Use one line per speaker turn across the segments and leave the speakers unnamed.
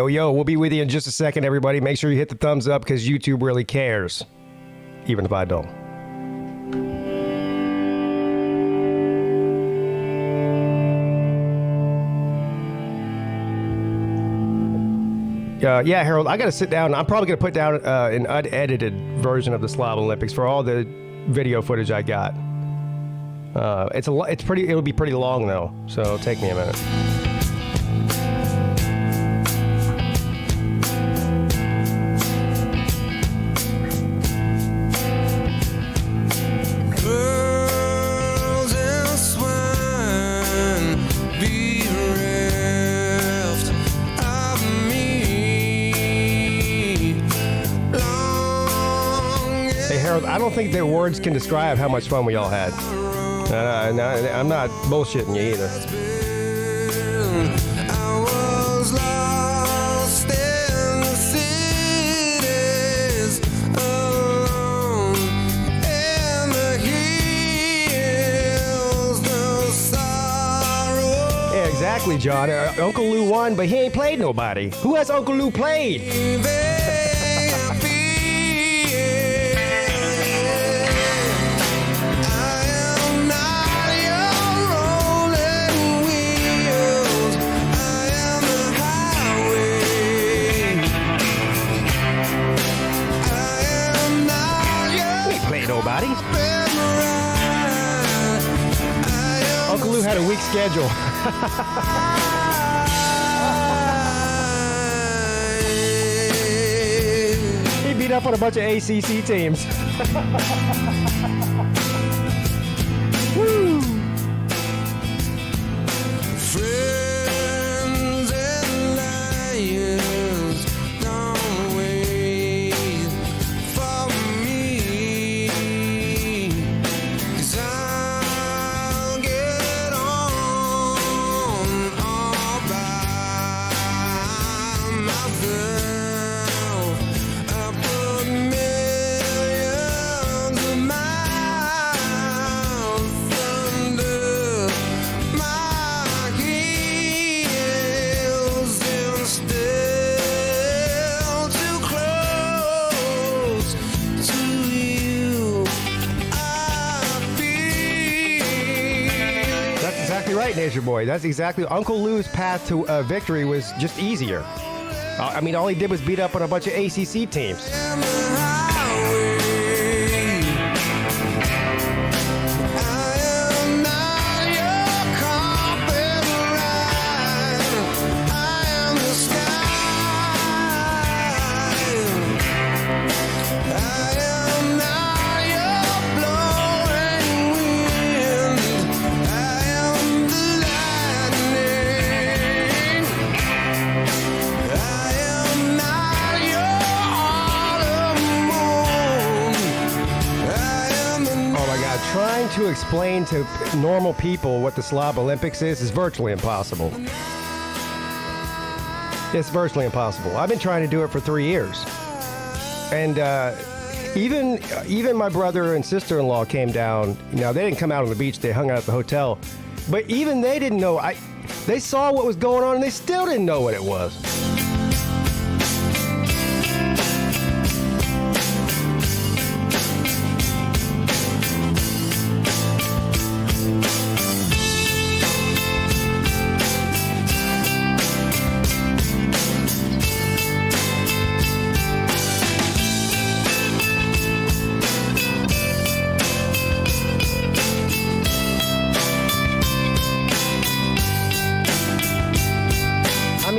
Yo. We'll be with you in just a second, everybody. Make sure you hit the thumbs up because YouTube really cares, even if I don't. Yeah, Harold, I got to sit down. I'm probably going to put down an unedited version of the Slob Olympics for all the video footage I got. It'll be pretty long, though, so it'll take me a minute. I don't think their words can describe how much fun we all had. I'm not bullshitting you either.
I was lost in the cities, alone in the hills, no sorrow.
Yeah, exactly, John. Uncle Lou won, but he ain't played nobody. Who has Uncle Lou played? Uncle Lou had a weak schedule. He beat up on a bunch of ACC teams. Woo!
Friends and liars, don't wait for me, 'cause I'll get on all by myself. I put millions of miles under my heels and still too close to you. I feel.
That's exactly right, Nature Boy. That's exactly Uncle Lou's path to victory was just easier. I mean, all he did was beat up on a bunch of ACC teams.
am the highway. I am not your carpet ride. I am the sky. I am not your blowing wind. I am the lightning. I am not your autumn moon. I am the
Oh my God, trying to explain to normal people what the Slob Olympics is virtually impossible. It's virtually impossible. I've been trying to do it for 3 years. And Even my brother and sister-in-law came down. Now, they didn't come out on the beach. They hung out at the hotel. But even they didn't know. They saw what was going on, and they still didn't know what it was.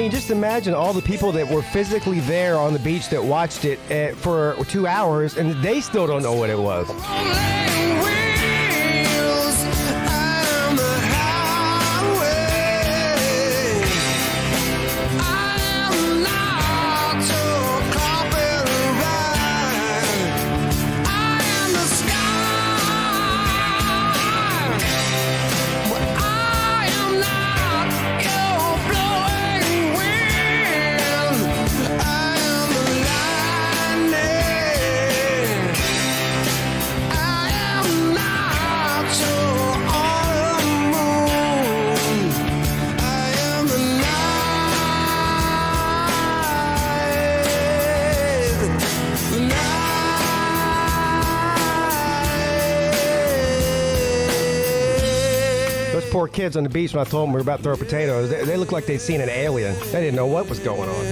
Just imagine all the people that were physically there on the beach that watched it for 2 hours, and they still don't know what it was. Poor kids on the beach, when I told them we were about to throw potatoes, they looked like they'd seen an alien. They didn't know what was going on.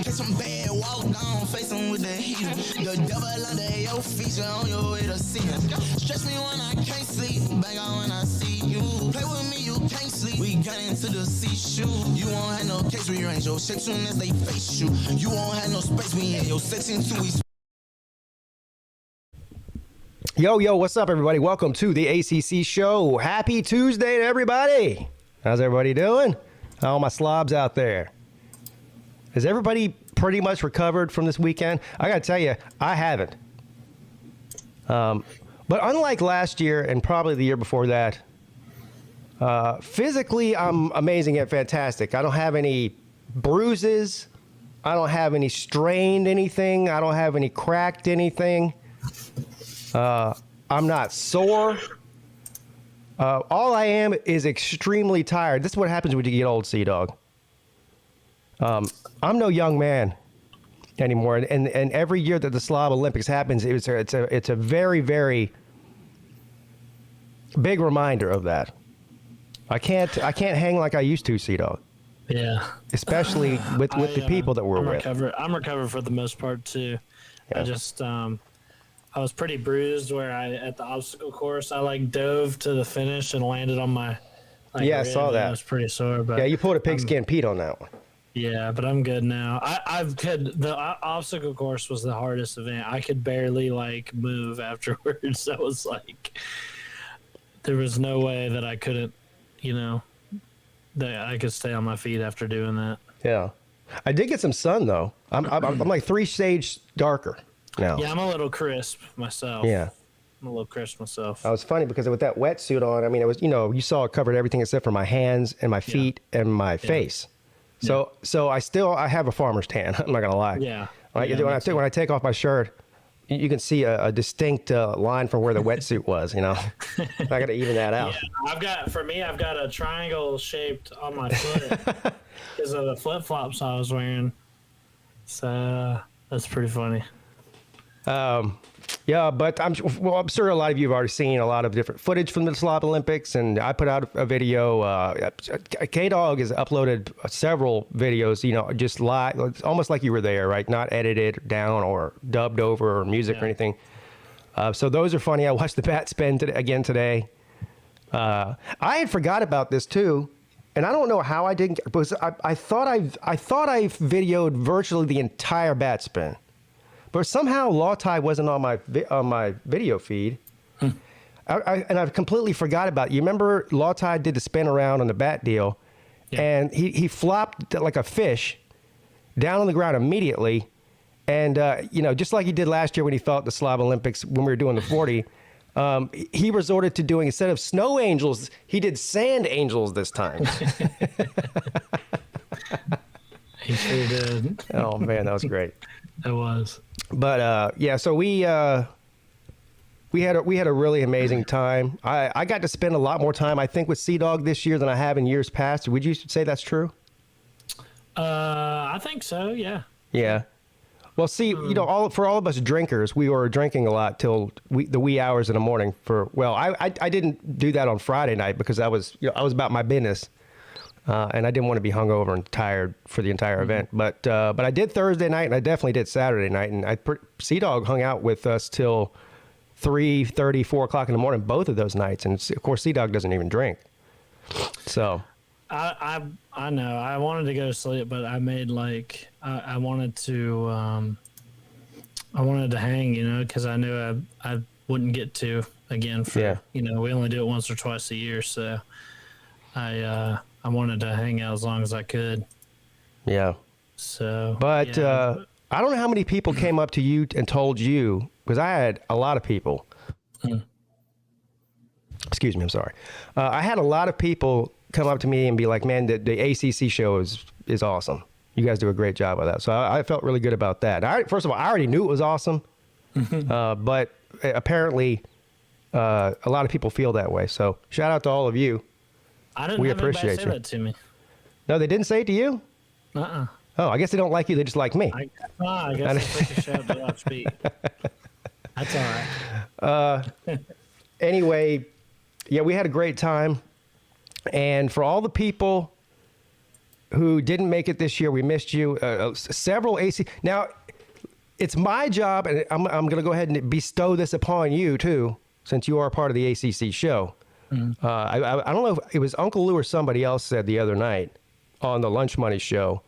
Get some bad walk down, face them with the heater. The devil under your feet, on your way to see him. Stress me when I can't sleep, bang on when I see you. Play with me, you can't sleep. We got into the seashore. You won't have no case rearrange your shit soon as they face you. You won't have no space, we in your section too.
Yo, what's up, everybody? Welcome to the ACC show. Happy Tuesday to everybody. How's everybody doing? All my slobs out there. Has everybody pretty much recovered from this weekend? I got to tell you, I haven't. But unlike last year and probably the year before that, physically, I'm amazing and fantastic. I don't have any bruises. I don't have any strained anything. I don't have any cracked anything. I'm not sore. All I am is extremely tired. This is what happens when you get old, Sea-Dog. I'm no young man anymore, and every year that the Slob Olympics happens, it's a very, very big reminder of that. I can't hang like I used to, Sea-Dog.
Yeah.
Especially with the people that we're with.
I'm recovered for the most part too. Yeah. I just I was pretty bruised where at the obstacle course I dove to the finish and landed on my
rib. I saw that.
I was pretty sore, but
yeah, you pulled a PigskinPeete on that one.
Yeah, but I'm good now. The obstacle course was the hardest event. I could barely move afterwards. I was there was no way that I couldn't, that I could stay on my feet after doing that.
Yeah, I did get some sun though. I'm like 3 shades darker now.
Yeah, I'm a little crisp myself.
Yeah.
I'm a little crisp myself.
I was funny because with that wetsuit on, I mean, it was, you saw it covered everything except for my hands and my feet and my face. So I have a farmer's tan. I'm not gonna lie.
Yeah.
When I take off my shirt, you can see a distinct line from where the wetsuit was. I got to even that out.
Yeah, I've got a triangle shaped on my foot because of the flip flops I was wearing. So that's pretty funny.
Yeah, but I'm sure a lot of you have already seen a lot of different footage from the Slob Olympics, and I put out a video. K-Dog has uploaded several videos, just live. It's almost like you were there, right? Not edited down or dubbed over or music or anything. So those are funny. I watched the bat spin again today. I had forgot about this too, and I don't know how I didn't. Because I thought I videoed virtually the entire bat spin. but somehow Lawtie wasn't on my video feed. And I've completely forgot about it. You remember Lawtie did the spin around on the bat deal, and he flopped like a fish down on the ground immediately. And, just like he did last year when he fell at the Slob Olympics when we were doing the 40, he resorted to doing, instead of snow angels, he did sand angels this time.
He sure did.
Oh, man, that was great.
It was.
But, so we had a really amazing time. I got to spend a lot more time, I think, with Sea-Dog this year than I have in years past. Would you say that's true?
I think so, yeah.
Yeah. Well, see, for all of us drinkers, we were drinking a lot till the wee hours in the morning. I didn't do that on Friday night because I was about my business, and I didn't want to be hungover and tired for the entire event. But I did Thursday night, and I definitely did Saturday night, and Sea-Dog hung out with us till 3:30, 4 o'clock in the morning, both of those nights, and of course, Sea-Dog doesn't even drink. So.
I know. I wanted to go to sleep, but I made I wanted to hang, because I knew I wouldn't get to again for we only do it once or twice a year, so I wanted to hang out as long as I could. Yeah. So.
But I don't know how many people came up to you and told you, because I had a lot of people. Excuse me, I'm sorry. I had a lot of people come up to me and be like, man, the ACC show is awesome. You guys do a great job of that. So I felt really good about that. First of all, I already knew it was awesome, but apparently a lot of people feel that way. So shout out to all of you.
I didn't have anybody say that to me.
No, they didn't say it to you?
Uh-uh.
Oh, I guess they don't like you. They just like me.
I guess it's a shout to watch Peete. That's all right.
Anyway, we had a great time. And for all the people who didn't make it this year, we missed you. Several AC. Now, it's my job, and I'm going to go ahead and bestow this upon you too, since you are part of the ACC show. Mm-hmm. I don't know if it was Uncle Lou or somebody else said the other night on the Lunch Money show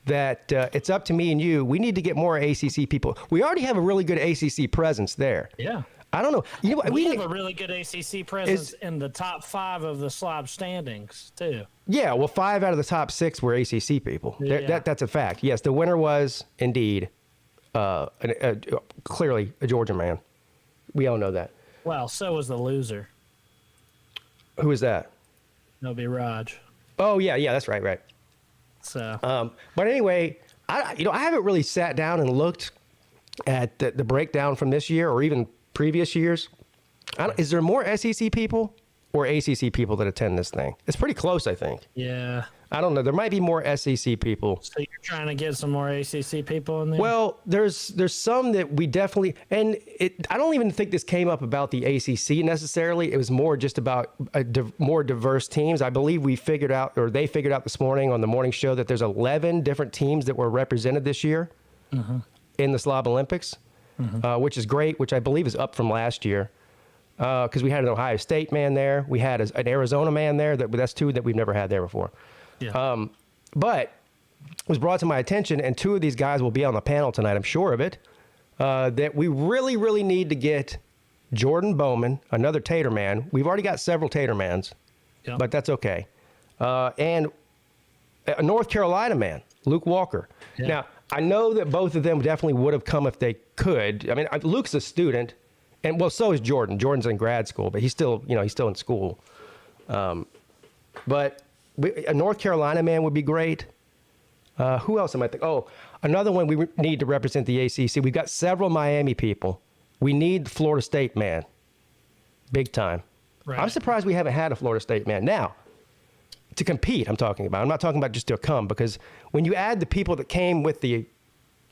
that it's up to me and you. We need to get more ACC people. We already have a really good ACC presence there.
Yeah.
I don't know.
We have a really good ACC presence in the top 5 of the Slob standings, too.
Yeah, well, 5 out of the top 6 were ACC people. Yeah. That's a fact. Yes, the winner was, indeed, clearly a Georgia man. We all know that.
Well, so was the loser.
Who is that?
That'll be Raj.
Oh, yeah, that's right.
So.
But anyway, I haven't really sat down and looked at the breakdown from this year or even previous years. Is there more SEC people or ACC people that attend this thing? It's pretty close, I think.
Yeah.
I don't know. There might be more SEC people.
So you're trying to get some more ACC people in there?
Well, there's some that we definitely, and I don't even think this came up about the ACC necessarily. It was more just about more diverse teams. I believe they figured out this morning on the morning show that there's 11 different teams that were represented this year in the Slob Olympics, which is great, which I believe is up from last year. Because we had an Ohio State man there. We had an Arizona man there. That's 2 that we've never had there before. Yeah. But it was brought to my attention, and 2 of these guys will be on the panel tonight, I'm sure of it, that we really, really need to get Jordan Bowman, another Tater man. We've already got several Tater mans, but that's okay. And a North Carolina man, Luke Walker. Yeah. Now, I know that both of them definitely would have come if they could. I mean, Luke's a student, and well, so is Jordan. Jordan's in grad school, but he's still in school. But a North Carolina man would be great. Who else am I thinking? Oh, another one we need to represent the ACC. We've got several Miami people. We need Florida State man. Big time. Right. I'm surprised we haven't had a Florida State man. Now, to compete, I'm talking about. I'm not talking about just to come, because when you add the people that came with the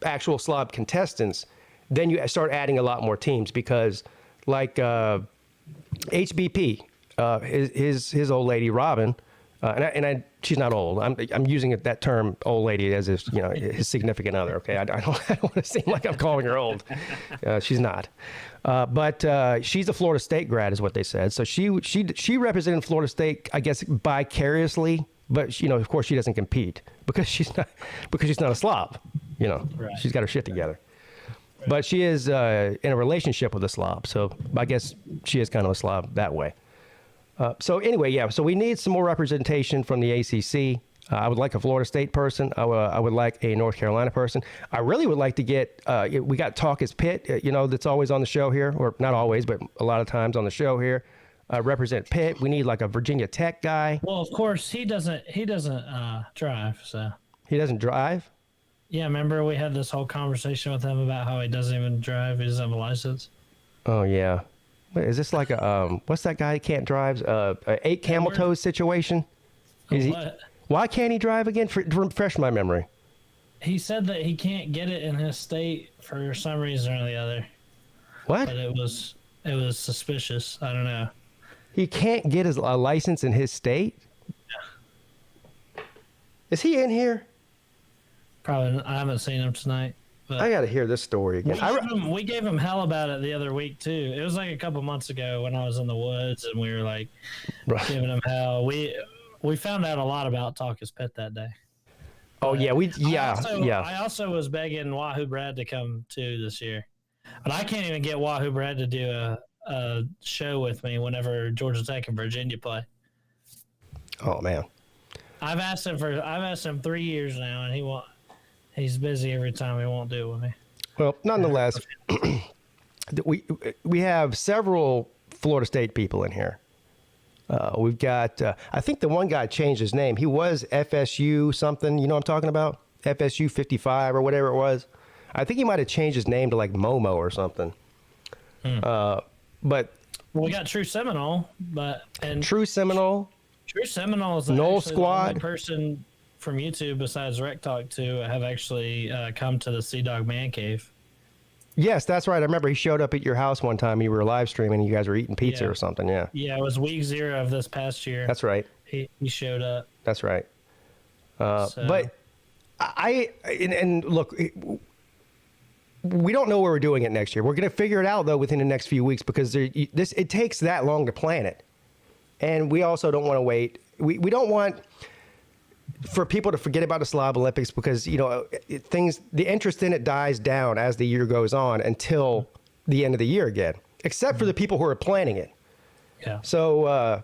actual Slob contestants, then you start adding a lot more teams, because like HBP, his old lady, Robin, and she's not old. I'm using that term "old lady" as if his significant other. Okay, I don't want to seem like I'm calling her old. She's not, but she's a Florida State grad, is what they said. So she represented Florida State, I guess, vicariously. But of course, she doesn't compete because she's not a Slob. Right. She's got her shit together. But she is in a relationship with a slob, so I guess she is kind of a slob that way. So anyway, yeah, so we need some more representation from the ACC. I would like a Florida State person. I would like a North Carolina person. I really would like to get, we got Talk is Pitt, that's always on the show here, or not always, but a lot of times on the show here. Represent Pitt. We need like a Virginia Tech guy.
Well, of course, he doesn't drive, so.
He doesn't drive?
Yeah, remember we had this whole conversation with him about how he doesn't even drive. He doesn't have a license.
Oh, yeah. Wait, is this like a, what's that guy that can't drive? 8 camel toes situation? Why can't he drive again? Refresh my memory.
He said that he can't get it in his state for some reason or the other.
What?
But it was suspicious. I don't know.
He can't get a license in his state? Yeah. Is he in here?
Probably. I haven't seen him tonight. But
I got to hear this story again.
We gave him hell about it the other week too. It was like a couple months ago when I was in the woods and we were like giving him hell. We found out a lot about Talk is Pitt that day.
Oh yeah,
I also was begging Wahoo Brad to come too this year, but I can't even get Wahoo Brad to do a show with me whenever Georgia Tech and Virginia play.
Oh man,
I've asked him 3 years now, and he's busy every time. He won't do it with me.
Well, nonetheless, we have several Florida State people in here. We've got, I think the one guy changed his name. He was FSU something. You know what I'm talking about? FSU 55 or whatever it was. I think he might have changed his name to like Momo or something. But
we got True Seminole,
True Seminole
is
Null
the
Squad
only person from YouTube besides Rec Talk to have actually come to the Sea Dog Man Cave.
Yes, that's right. I remember he showed up at your house one time. You were live streaming. And you guys were eating pizza or something. Yeah.
Yeah, it was week 0 of this past year.
That's right.
He showed up.
That's right. But and look, we don't know where we're doing it next year. We're going to figure it out though within the next few weeks because it takes that long to plan it, and we also don't want to wait. We don't want for people to forget about the Slob Olympics because, the interest in it dies down as the year goes on until the end of the year again, except for the people who are planning it.
Yeah.
So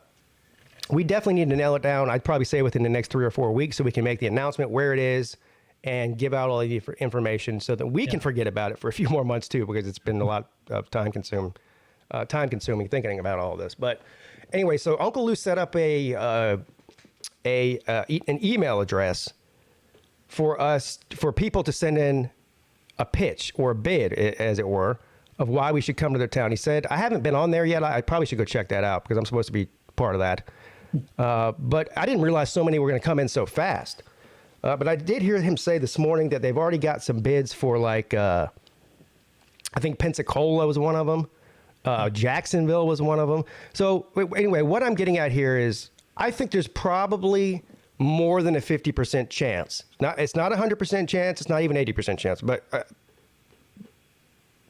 we definitely need to nail it down. I'd probably say within the next 3 or 4 weeks so we can make the announcement where it is and give out all the information so that we can forget about it for a few more months too, because it's been a lot of time consuming thinking about all this. But anyway, so Uncle Lou set up an email address for people to send in a pitch or a bid, as it were, of why we should come to their town. He said, I haven't been on there yet. I probably should go check that out because I'm supposed to be part of that. But I didn't realize so many were going to come in so fast. But I did hear him say this morning that they've already got some bids for like, I think Pensacola was one of them. Jacksonville was one of them. So anyway, what I'm getting at here is I think there's probably more than a 50% chance. It's not a 100% chance. It's not even 80% chance, but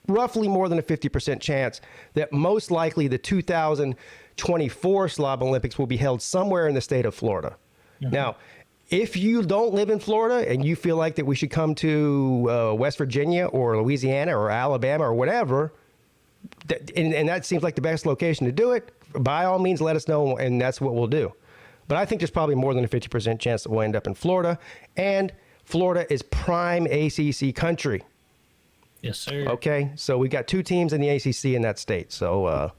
roughly more than a 50% chance that most likely the 2024 Slob Olympics will be held somewhere in the state of Florida. Mm-hmm. Now, if you don't live in Florida and you feel like that we should come to West Virginia or Louisiana or Alabama or whatever, and that seems like the best location to do it, by all means, let us know, and that's what we'll do. But I think there's probably more than a 50% chance that we'll end up in Florida, and Florida is prime ACC country.
Yes, sir.
Okay, so we got 2 teams in the ACC in that state, so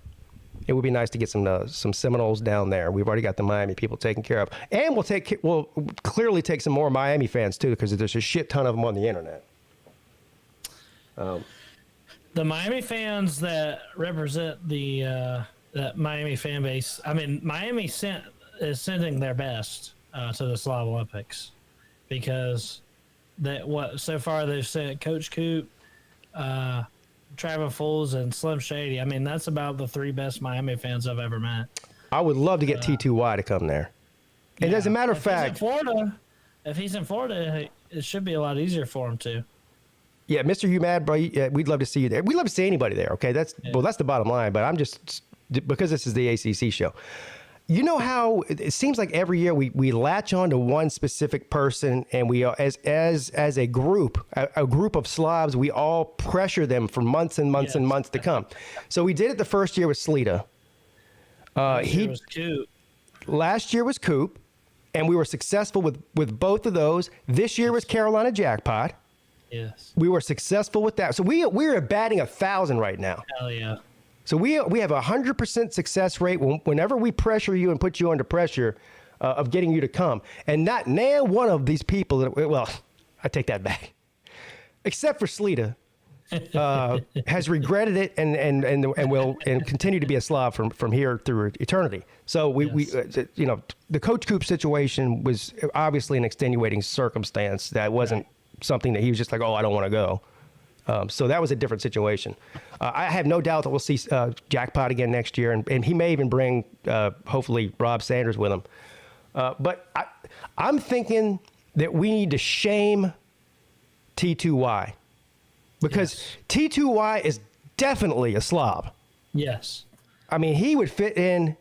it would be nice to get some Seminoles down there. We've already got the Miami people taken care of, and we'll clearly take some more Miami fans too, because there's a shit ton of them on the internet.
The Miami fans that represent the that Miami fan base. I mean, Miami is sending their best to the Slob Olympics because so far they've sent Coach Coop, Travis Fools, and Slim Shady. I mean, that's about the 3 best Miami fans I've ever met.
I would love to get T2Y to come there. And as a matter of fact,
if he's in Florida, it should be a lot easier for him too.
Yeah, Mr. You Mad, bro, we'd love to see you there. We'd love to see anybody there, okay? That's the bottom line, but I'm just, because this is the ACC show. you know how it seems like every year we latch on to one specific person, and we as a group of slobs, we all pressure them for months and months and months to come. So we did it the first year with Sleeta.
He was cute.
Last year was Coop, and we were successful with both of those. This year was Carolina Jackpot.
Yes.
We were successful with that. So we're batting 1,000 right now.
Hell yeah.
So we have 100% success rate whenever we pressure you and put you under pressure of getting you to come. And not one of these people, well, I take that back, except for Sleeta, has regretted it and will continue to be a Slob from here through eternity. So the Coach Coop situation was obviously an extenuating circumstance. That wasn't something that he was just like, oh, I don't want to go. So that was a different situation. I have no doubt that we'll see Jackpot again next year, and he may even bring, hopefully, Rob Sanders with him. But I'm thinking that we need to shame T2Y, because T2Y is definitely a Slob.
Yes.
I mean, he would fit in.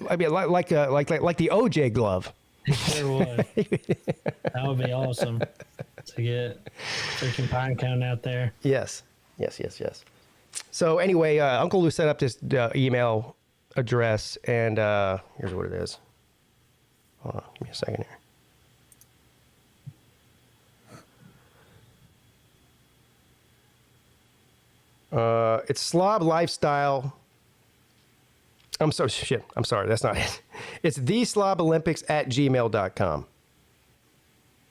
I mean, like the OJ glove.
Sure would. That would be awesome to get freaking Pinecone out there.
Yes. So anyway, Uncle Lou set up this email address, and here's what it is. Hold on, give me a second here. It's Slob Lifestyle. I'm sorry, that's not it. It's theslobolympics@gmail.com.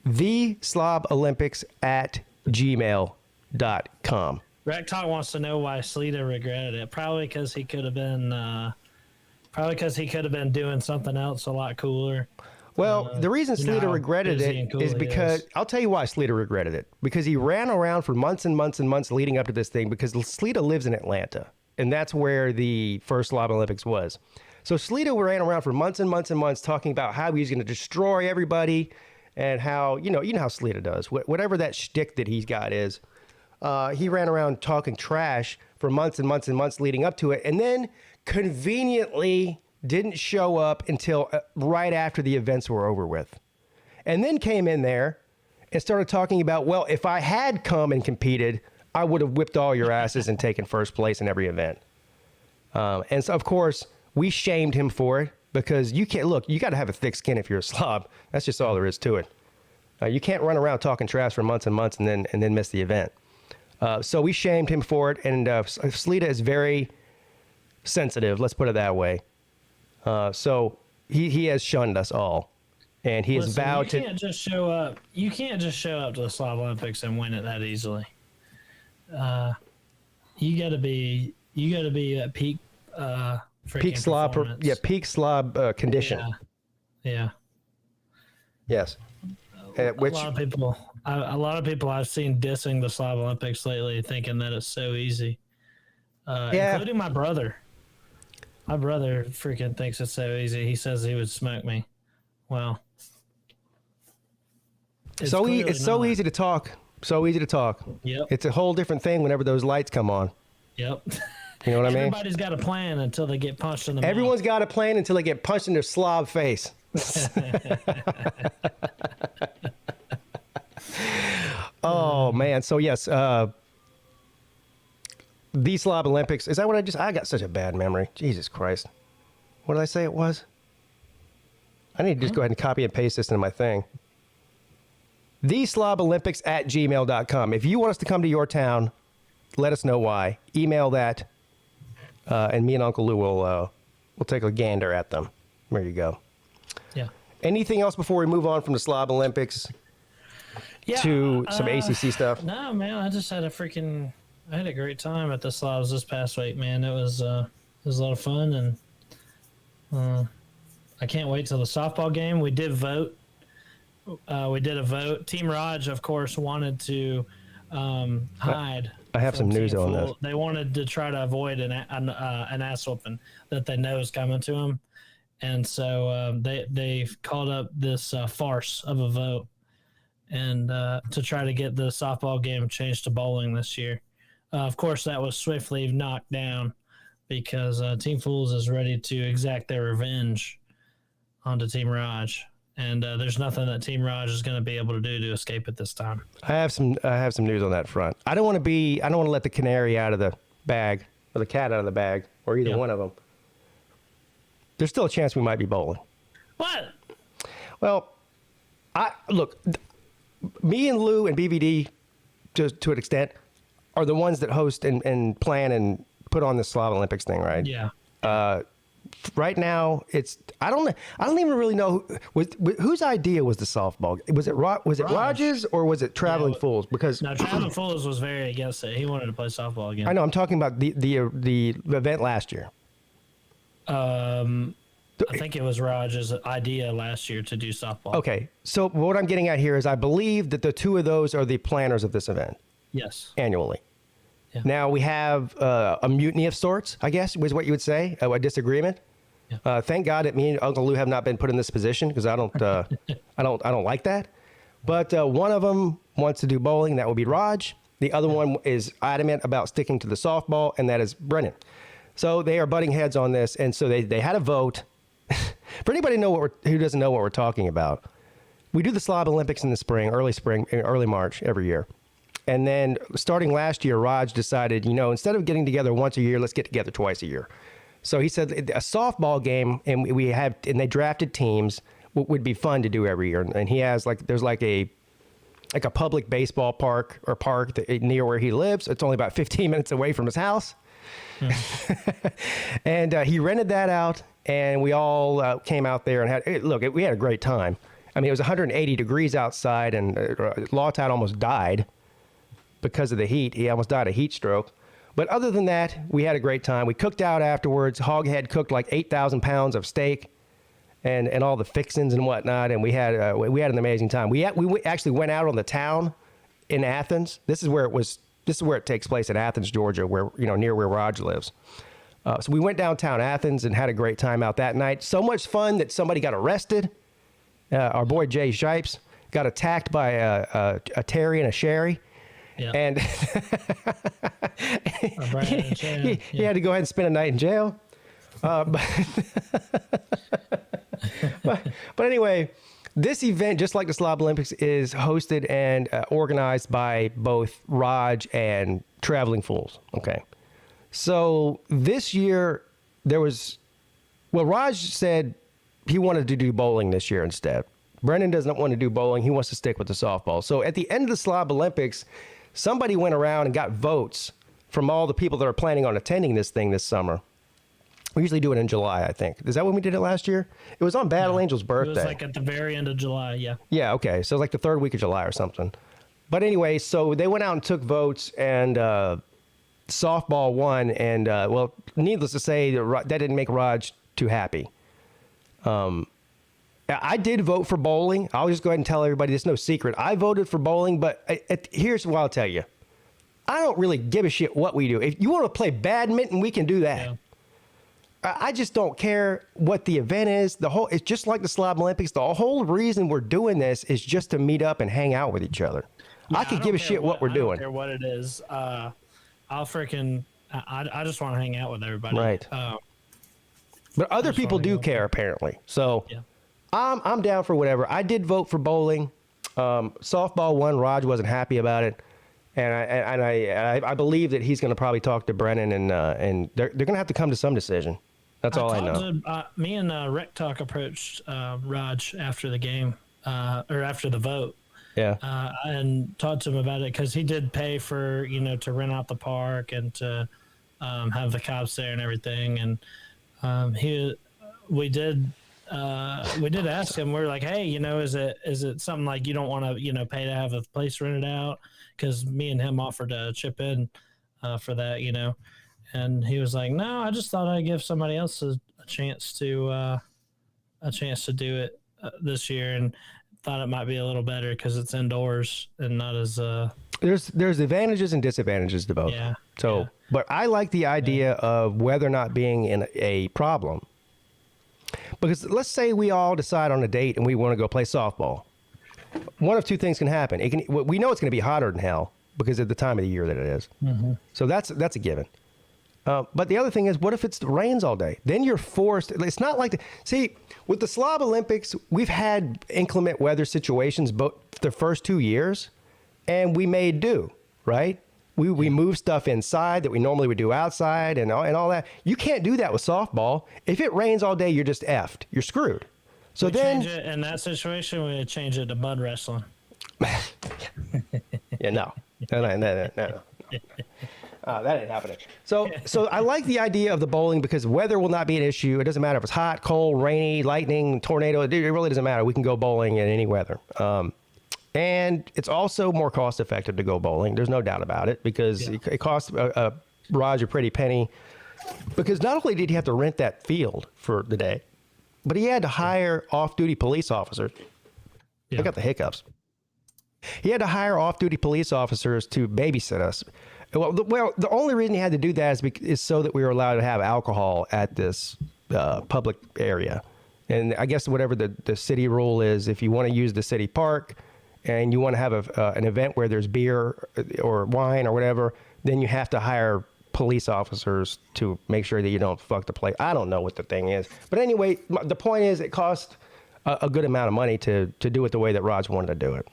theslobolympics@gmail.com.
Rack Talk wants to know why Sleeta regretted it. Probably because he could have been doing something else a lot cooler.
Well, the reason Sleeta regretted it is because I'll tell you why Sleeta regretted it. Because he ran around for months and months and months leading up to this thing, because Sleeta lives in Atlanta, and that's where the first Slob Olympics was. So Sleeta ran around for months and months and months talking about how he's going to destroy everybody, and how you know how Sleeta does. Whatever that shtick that he's got is, he ran around talking trash for months and months and months leading up to it, and then conveniently didn't show up until right after the events were over with. And then came in there and started talking about, well, if I had come and competed, I would have whipped all your asses and taken first place in every event. And so, of course, we shamed him for it, because you can't, look, you got to have a thick skin if you're a Slob. That's just all there is to it. You can't run around talking trash for months and months and then miss the event. So we shamed him for it, and Sleeta is very sensitive, let's put it that way. So he has shunned us all, and he has vowed to. You can't just show up to the Slob Olympics and win it that easily. You got to be at peak Slob, peak Slob condition.
Yeah.
Yes.
A lot of people I've seen dissing the Slob Olympics lately, thinking that it's so easy. Including my brother. My brother freaking thinks it's so easy. He says he would smoke me. Well,
it's so easy to talk. So easy to talk.
Yep.
It's a whole different thing whenever those lights come on.
Yep.
You know what I mean?
Everybody's got a plan until they get punched in the mouth.
Everyone's got a plan until they get punched in their Slob face. Oh, man. So, yes. The Slob Olympics. Is that what I got such a bad memory. Jesus Christ. What did I say it was? I need to just go ahead and copy and paste this into my thing. theslobolympics@gmail.com. If you want us to come to your town, let us know why. Email that, and me and Uncle Lou will take a gander at them. There you go.
Yeah.
Anything else before we move on from the Slob Olympics to some ACC stuff?
No, man. I just had I had a great time at the Slobs this past week, man. It was a lot of fun, and I can't wait till the softball game. We did vote. We did a vote. Team Raj, of course, wanted to hide.
I have some news on this.
They wanted to try to avoid an ass whooping that they know is coming to them, and so they called up this farce of a vote, and to try to get the softball game changed to bowling this year. Of course, that was swiftly knocked down because Team Fools is ready to exact their revenge onto Team Raj. And there's nothing that Team Raj is going to be able to do to escape it this time.
I have some news on that front. I don't want to let the canary out of the bag or the cat out of the bag or either one of them. There's still a chance we might be bowling.
What?
Well, me and Lou and BVD, just to an extent, are the ones that host and plan and put on the Slob Olympics thing, right?
Yeah.
Right now, I don't even really know whose idea was the softball. Was it Rogers or was it Traveling Fools? Because
Traveling Fools was very against it. He wanted to play softball again.
I know. I'm talking about the event last year.
I think it was Raj's idea last year to do softball.
Okay, so what I'm getting at here is I believe that the two of those are the planners of this event.
Yes.
Annually.
Yeah.
Now we have a mutiny of sorts, I guess, was what you would say, a disagreement. Yeah. Thank God that me and Uncle Lou have not been put in this position because I don't like that. But one of them wants to do bowling. That will be Raj. The other one is adamant about sticking to the softball, and that is Brennan. So they are butting heads on this, and so they had a vote. For anybody who doesn't know what we're talking about, we do the Slob Olympics in the spring, early March every year. And then starting last year, Raj decided, instead of getting together once a year, let's get together twice a year. So he said a softball game, and they drafted teams, would be fun to do every year. And he has there's a public baseball park near where he lives. It's only about 15 minutes away from his house. And he rented that out, and we all came out there and we had a great time. I mean, it was 180 degrees outside, and Lawtide almost died because of the heat. He almost died of heat stroke. But other than that, we had a great time. We cooked out afterwards. Hoghead cooked like 8,000 pounds of steak and all the fixings and whatnot, and we had an amazing time. We actually went out on the town in Athens. This is where it takes place in Athens, Georgia, where near where Raj lives. So we went downtown Athens and had a great time out that night. So much fun that somebody got arrested. Our boy Jay Shipes got attacked by a Terry and a Sherry. Yeah. And he had to go ahead and spend a night in jail. But anyway, this event, just like the Slob Olympics, is hosted and organized by both Raj and Traveling Fools. Okay. So this year Raj said he wanted to do bowling this year instead. Brendan doesn't want to do bowling. He wants to stick with the softball. So at the end of the Slob Olympics, somebody went around and got votes from all the people that are planning on attending this thing this summer. We usually do it in July, I think. Is that when we did it last year? It was on Battle Angel's birthday.
It was at the very end of July, yeah.
Yeah, okay. So it was the third week of July or something. But anyway, so they went out and took votes, and softball won. And, needless to say, that didn't make Raj too happy. I did vote for bowling. I'll just go ahead and tell everybody, it's no secret. I voted for bowling, but here's what I'll tell you. I don't really give a shit what we do. If you want to play badminton, we can do that. Yeah. I just don't care what the event is. It's just like the Slob Olympics. The whole reason we're doing this is just to meet up and hang out with each other. Yeah, I could give a shit what we're doing.
I don't care what it is. I just want to hang out with everybody.
Right. But other people do care, apparently. So yeah. I'm down for whatever. I did vote for bowling. Softball won. Raj wasn't happy about it. And I believe that he's going to probably talk to Brennan, and they're going to have to come to some decision. That's all I know.
Me and Rec Talk approached Raj after the game, or after the vote.
Yeah.
And talked to him about it because he did pay for, to rent out the park and to have the cops there and everything. And we did ask him. We were like, hey, is it something like you don't want to, pay to have a place rented out? Because me and him offered to chip in for that, and he was like, no, I just thought I'd give somebody else a chance to do it this year, and thought it might be a little better because it's indoors and not as
there's advantages and disadvantages to both.
Yeah.
So, yeah. But I like the idea of weather not being a problem, because let's say we all decide on a date and we want to go play softball. One of two things can happen. We know it's going to be hotter than hell because of the time of the year that it is. Mm-hmm. So that's a given. But the other thing is, what if it rains all day? Then you're forced. It's not like see, with the Slob Olympics, we've had inclement weather situations both the first 2 years, and we made do, right? We move stuff inside that we normally would do outside and all that. You can't do that with softball. If it rains all day, you're just effed. You're screwed. So then,
change it in that situation, we would change it to mud wrestling.
yeah, no. That ain't happening. So I like the idea of the bowling because weather will not be an issue. It doesn't matter if it's hot, cold, rainy, lightning, tornado. It really doesn't matter. We can go bowling in any weather. And it's also more cost effective to go bowling. There's no doubt about it because it costs Raj a pretty penny. Because not only did he have to rent that field for the day, but he had to hire off-duty police officers. I got the hiccups. He had to hire off-duty police officers to babysit us. Well, the only reason he had to do that is so that we were allowed to have alcohol at this public area. And I guess whatever the city rule is, if you want to use the city park and you want to have an event where there's beer or wine or whatever, then you have to hire police officers to make sure that you don't fuck the place. I don't know what the thing is. But anyway, the point is it cost a good amount of money to do it the way that Raj wanted to do it.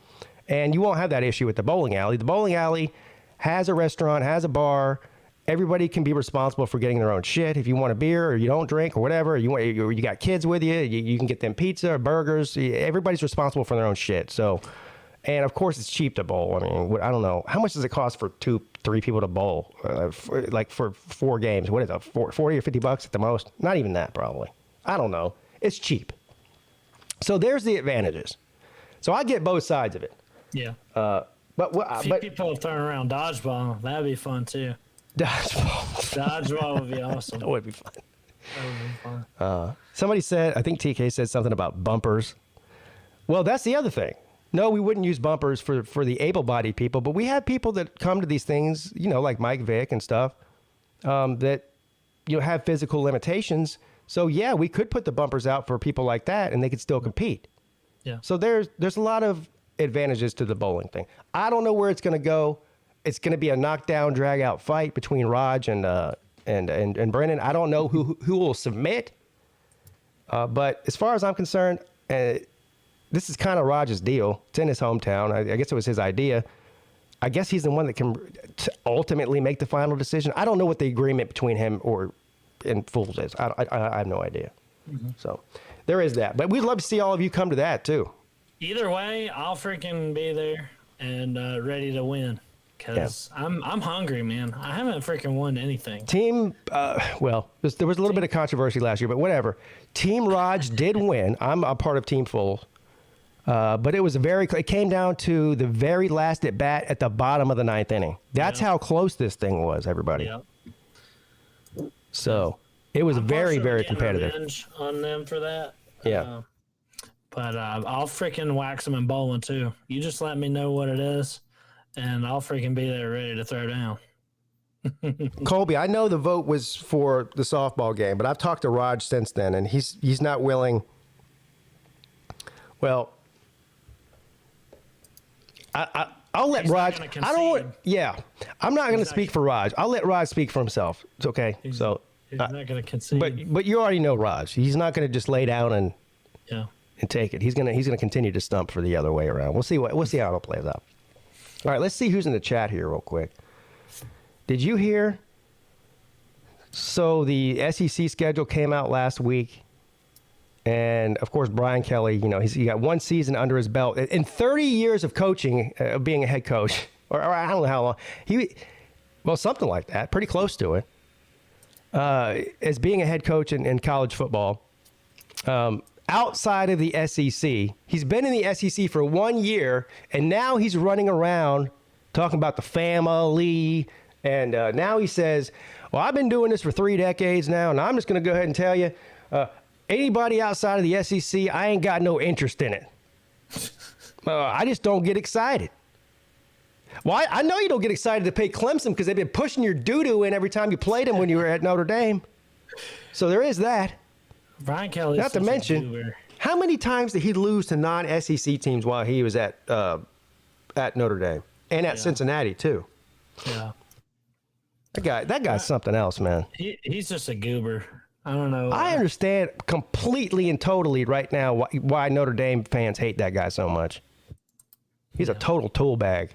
And you won't have that issue with the bowling alley. The bowling alley has a restaurant, has a bar. Everybody can be responsible for getting their own shit. If you want a beer or you don't drink or whatever, you got kids with you, you can get them pizza or burgers. Everybody's responsible for their own shit. So, and of course it's cheap to bowl. I mean, I don't know. How much does it cost for 2-3 people to bowl? For 4 games? What is it, 40 or $50 at the most? Not even that, probably. I don't know. It's cheap. So there's the advantages. So I get both sides of it.
Yeah.
But
people have thrown around dodgeball. That'd be fun too. Dodgeball would be awesome.
That would be fun.
That would be fun.
Somebody said, I think TK said something about bumpers. Well, that's the other thing. No, we wouldn't use bumpers for the able-bodied people, but we have people that come to these things, like Mike Vick and stuff, that have physical limitations. So yeah, we could put the bumpers out for people like that, and they could still compete.
Yeah.
So there's a lot of advantages to the bowling thing. I don't know where it's going to go. It's going to be a knockdown, drag out fight between Raj and Brennan. I don't know who will submit. But as far as I'm concerned, this is kind of Raj's deal. It's in his hometown. I guess it was his idea. I guess he's the one that can ultimately make the final decision. I don't know what the agreement between him and Fools is. I have no idea. Mm-hmm. So there is that. But we'd love to see all of you come to that too.
Either way, I'll freaking be there and ready to win because I'm hungry, man. I haven't freaking won anything.
Team, there was a little bit of controversy last year, but whatever. Team Raj did win. I'm a part of Team Full, but it came down to the very last at bat at the bottom of the 9th inning. That's how close this thing was, everybody.
Yeah.
So it was very, very competitive.
Revenge on them for that.
Yeah.
But I'll freaking wax them in bowling too. You just let me know what it is, and I'll freaking be there ready to throw down.
Colby, I know the vote was for the softball game, but I've talked to Raj since then, and he's not willing. Well, I'll let Raj. I don't. Yeah, I'm not going to speak for Raj. I'll let Raj speak for himself. It's okay.
He's not going to concede.
But you already know Raj. He's not going to just lay down and take it. He's gonna continue to stump for the other way around. We'll see how it plays out. All right, let's see who's in the chat here real quick. Did you hear? So the SEC schedule came out last week, and of course Brian Kelly. He got 1 season under his belt in 30 years of coaching, being a head coach, or I don't know how long. Something like that, pretty close to it. As being a head coach in college football. Outside of the SEC. He's been in the SEC for 1 year, and now he's running around talking about the family. And now he says, well, I've been doing this for 3 decades now, and I'm just going to go ahead and tell you, anybody outside of the SEC, I ain't got no interest in it. I just don't get excited. Well, I know you don't get excited to pay Clemson because they've been pushing your doo-doo in every time you played them when you were at Notre Dame. So there is that.
Brian Kelly.
Not to mention, how many times did he lose to non-SEC teams while he was at Notre Dame and at Cincinnati too?
Yeah.
That guy's something else, man.
He's just a goober. I don't know.
I understand completely and totally right now why Notre Dame fans hate that guy so much. He's a total tool bag.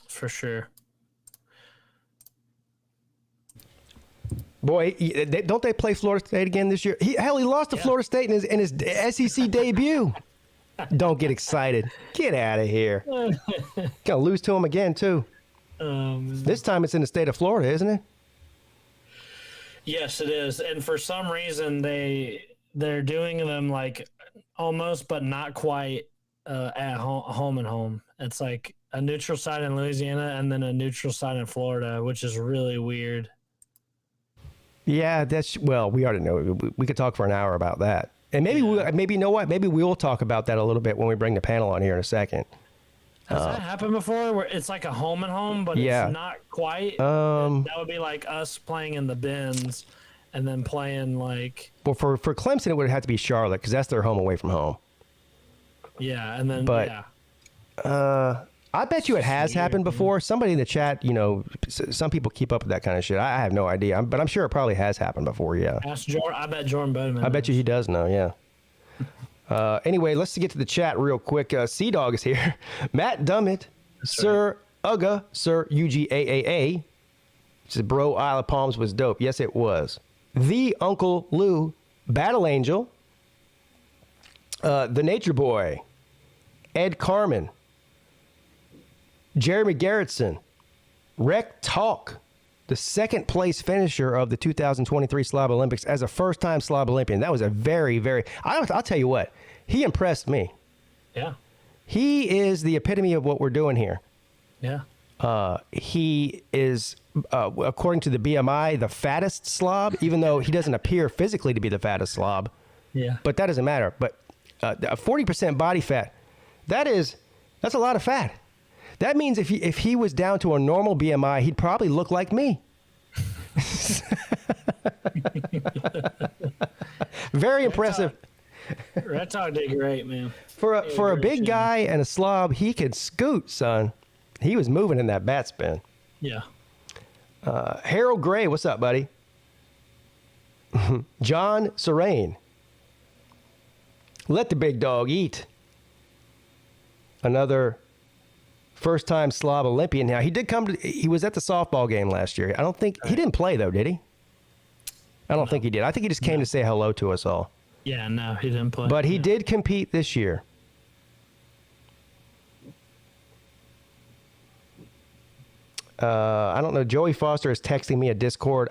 For sure.
Boy, don't they play Florida State again this year? He lost to Florida State in his SEC debut. Don't get excited. Get out of here. Gonna lose to him again too. This time it's in the state of Florida, isn't it?
Yes, it is. And for some reason they're doing them like almost but not quite at home and home. It's like a neutral site in Louisiana and then a neutral site in Florida, which is really weird.
Yeah, we already know. We could talk for an hour about that. And maybe you know what? Maybe we'll talk about that a little bit when we bring the panel on here in a second.
Has that happened before? Where it's like a home and home, but it's not quite. That would be like us playing in the bins, and then playing like.
Well, for Clemson, it would have to be Charlotte because that's their home away from home.
Yeah, and then
I bet you it has happened before. Somebody in the chat, some people keep up with that kind of shit. I have no idea, but I'm sure it probably has happened before. Yeah.
Ask Jordan. I bet Jordan Bowman.
I bet you he does know. Yeah. Anyway, let's get to the chat real quick. Sea Dog is here. Matt Dummett, Sir Ugga, Sir UGAAA. Says, bro, Isle of Palms was dope. Yes, it was. The Uncle Lou, Battle Angel, The Nature Boy, Ed Carmen, Jeremy Garrettson, Rec Talk, the second place finisher of the 2023 Slob Olympics as a first-time Slob Olympian. That was a very, very... I'll tell you what. He impressed me.
Yeah.
He is the epitome of what we're doing here.
Yeah.
He is, according to the BMI, the fattest slob, even though he doesn't appear physically to be the fattest slob.
Yeah.
But that doesn't matter. But 40% body fat, that's a lot of fat. That means if he was down to a normal BMI, he'd probably look like me. Very impressive.
Red Talk did great, man.
For a big guy and a slob, he could scoot, son. He was moving in that bat spin.
Yeah.
Harold Gray, what's up, buddy? John Serene. Let the big dog eat. Another first-time Slob Olympian. Now, he was at the softball game last year. I don't think, he didn't play, though, did he? I don't think he did. I think he just came to say hello to us all.
Yeah, no, he didn't play.
But he did compete this year. I don't know. Joey Foster is texting me a Discord.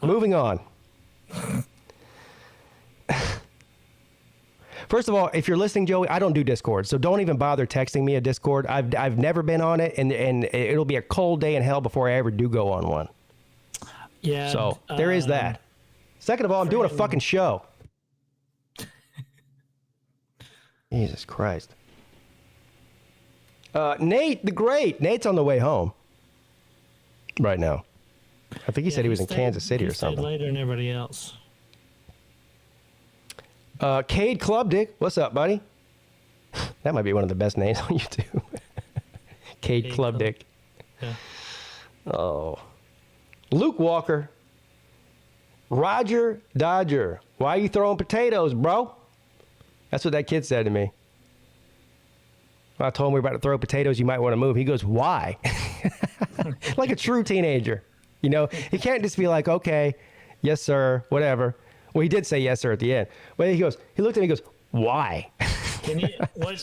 Moving on. First of all, if you're listening, Joey, I don't do Discord, so don't even bother texting me a Discord. I've never been on it, and it'll be a cold day in hell before I ever do go on one.
Yeah.
So there is that. Second of all, I'm doing a fucking show. Jesus Christ. Nate the Great. Nate's on the way home right now. I think he said he was in Kansas City or something.
Later than everybody else.
Cade Clubdick, what's up, buddy? That might be one of the best names on YouTube. Cade Clubdick.
Yeah.
Oh. Luke Walker. Roger Dodger. Why are you throwing potatoes, bro? That's what that kid said to me. When I told him we were about to throw potatoes, you might want to move. He goes, why? Like a true teenager. He can't just be like, okay, yes, sir, whatever. Well, he did say yes, sir, at the end. But he looked at me and goes, why?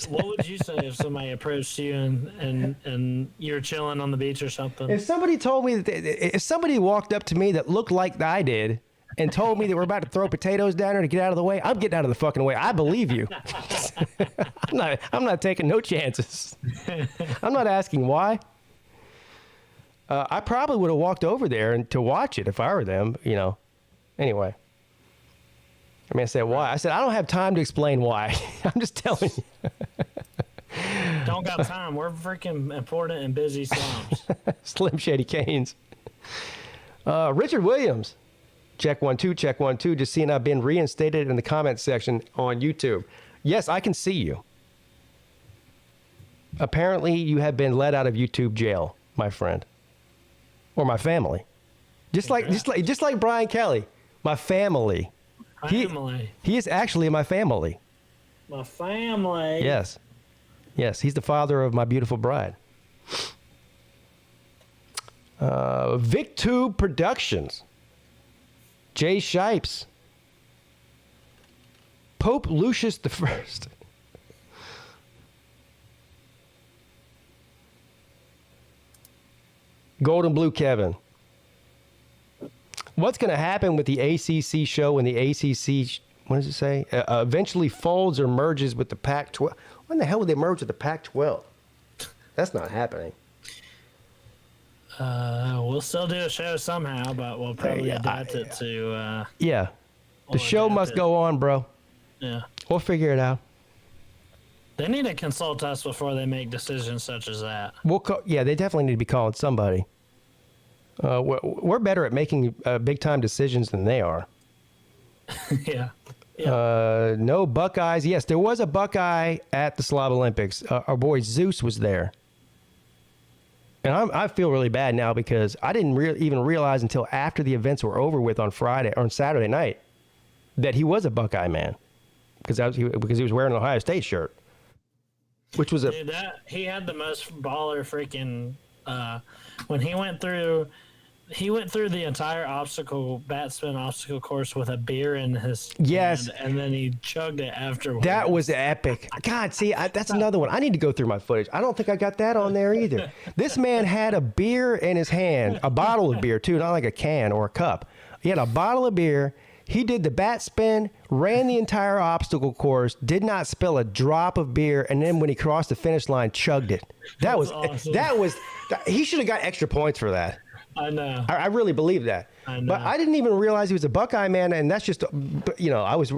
What would you say if somebody approached you and you're chilling on the beach or something?
If somebody told me if somebody walked up to me that looked like I did and told me that we're about to throw potatoes down there to get out of the way, I'm getting out of the fucking way. I believe you. I'm not taking no chances. I'm not asking why. I probably would have walked over there to watch it if I were them, Anyway. I said, why? I said, I don't have time to explain why. I'm just telling you.
Don't got time. We're freaking important and busy slums.
Slim Shady Canes. Richard Williams. Check 1 2, check 1 2. Just seeing I've been reinstated in the comments section on YouTube. Yes, I can see you. Apparently, you have been let out of YouTube jail, my friend, or my family. Just like Brian Kelly, my family.
Family.
He is actually my family.
My family.
Yes. Yes, he's the father of my beautiful bride. VicTube Productions. Jay Shipes. Pope Lucius I. Golden Blue Kevin. What's going to happen with the ACC show when the ACC, what does it say? Eventually folds or merges with the Pac-12? When the hell would they merge with the Pac-12? That's not happening.
We'll still do a show somehow, but we'll probably adapt it to.
Yeah. The show must go on, bro.
Yeah.
We'll figure it out.
They need to consult us before they make decisions such as that.
They definitely need to be calling somebody. We're better at making big-time decisions than they are.
Yeah.
No Buckeyes. Yes, there was a Buckeye at the Slob Olympics. Our boy Zeus was there. And I feel really bad now because I didn't even realize until after the events were over with on Friday or on Saturday night that he was a Buckeye man because he was wearing an Ohio State shirt, which was
he had the most baller freaking when he went through the entire bat spin obstacle course with a beer in his hand, and then he chugged it afterwards.
That was epic. God, see, that's another one. I need to go through my footage. I don't think I got that on there either. This man had a beer in his hand, a bottle of beer too, not like a can or a cup. He had a bottle of beer. He did the bat spin, ran the entire obstacle course, did not spill a drop of beer, and then when he crossed the finish line, chugged it. That was awesome. He should have got extra points for that.
I know.
I really believe that.
I know.
But I didn't even realize he was a Buckeye man, and that's just, I was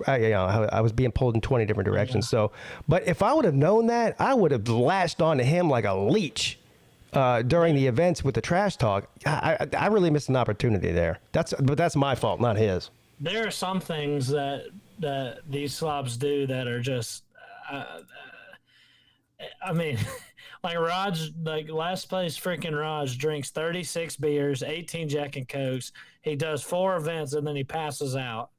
being pulled in 20 different directions. So, but if I would have known that, I would have latched onto him like a leech during the events with the trash talk. I really missed an opportunity there. But that's my fault, not his.
There are some things that these slobs do that are just, I mean, like Raj, like last place freaking Raj drinks 36 beers, 18 Jack and Cokes. He does 4 events and then he passes out.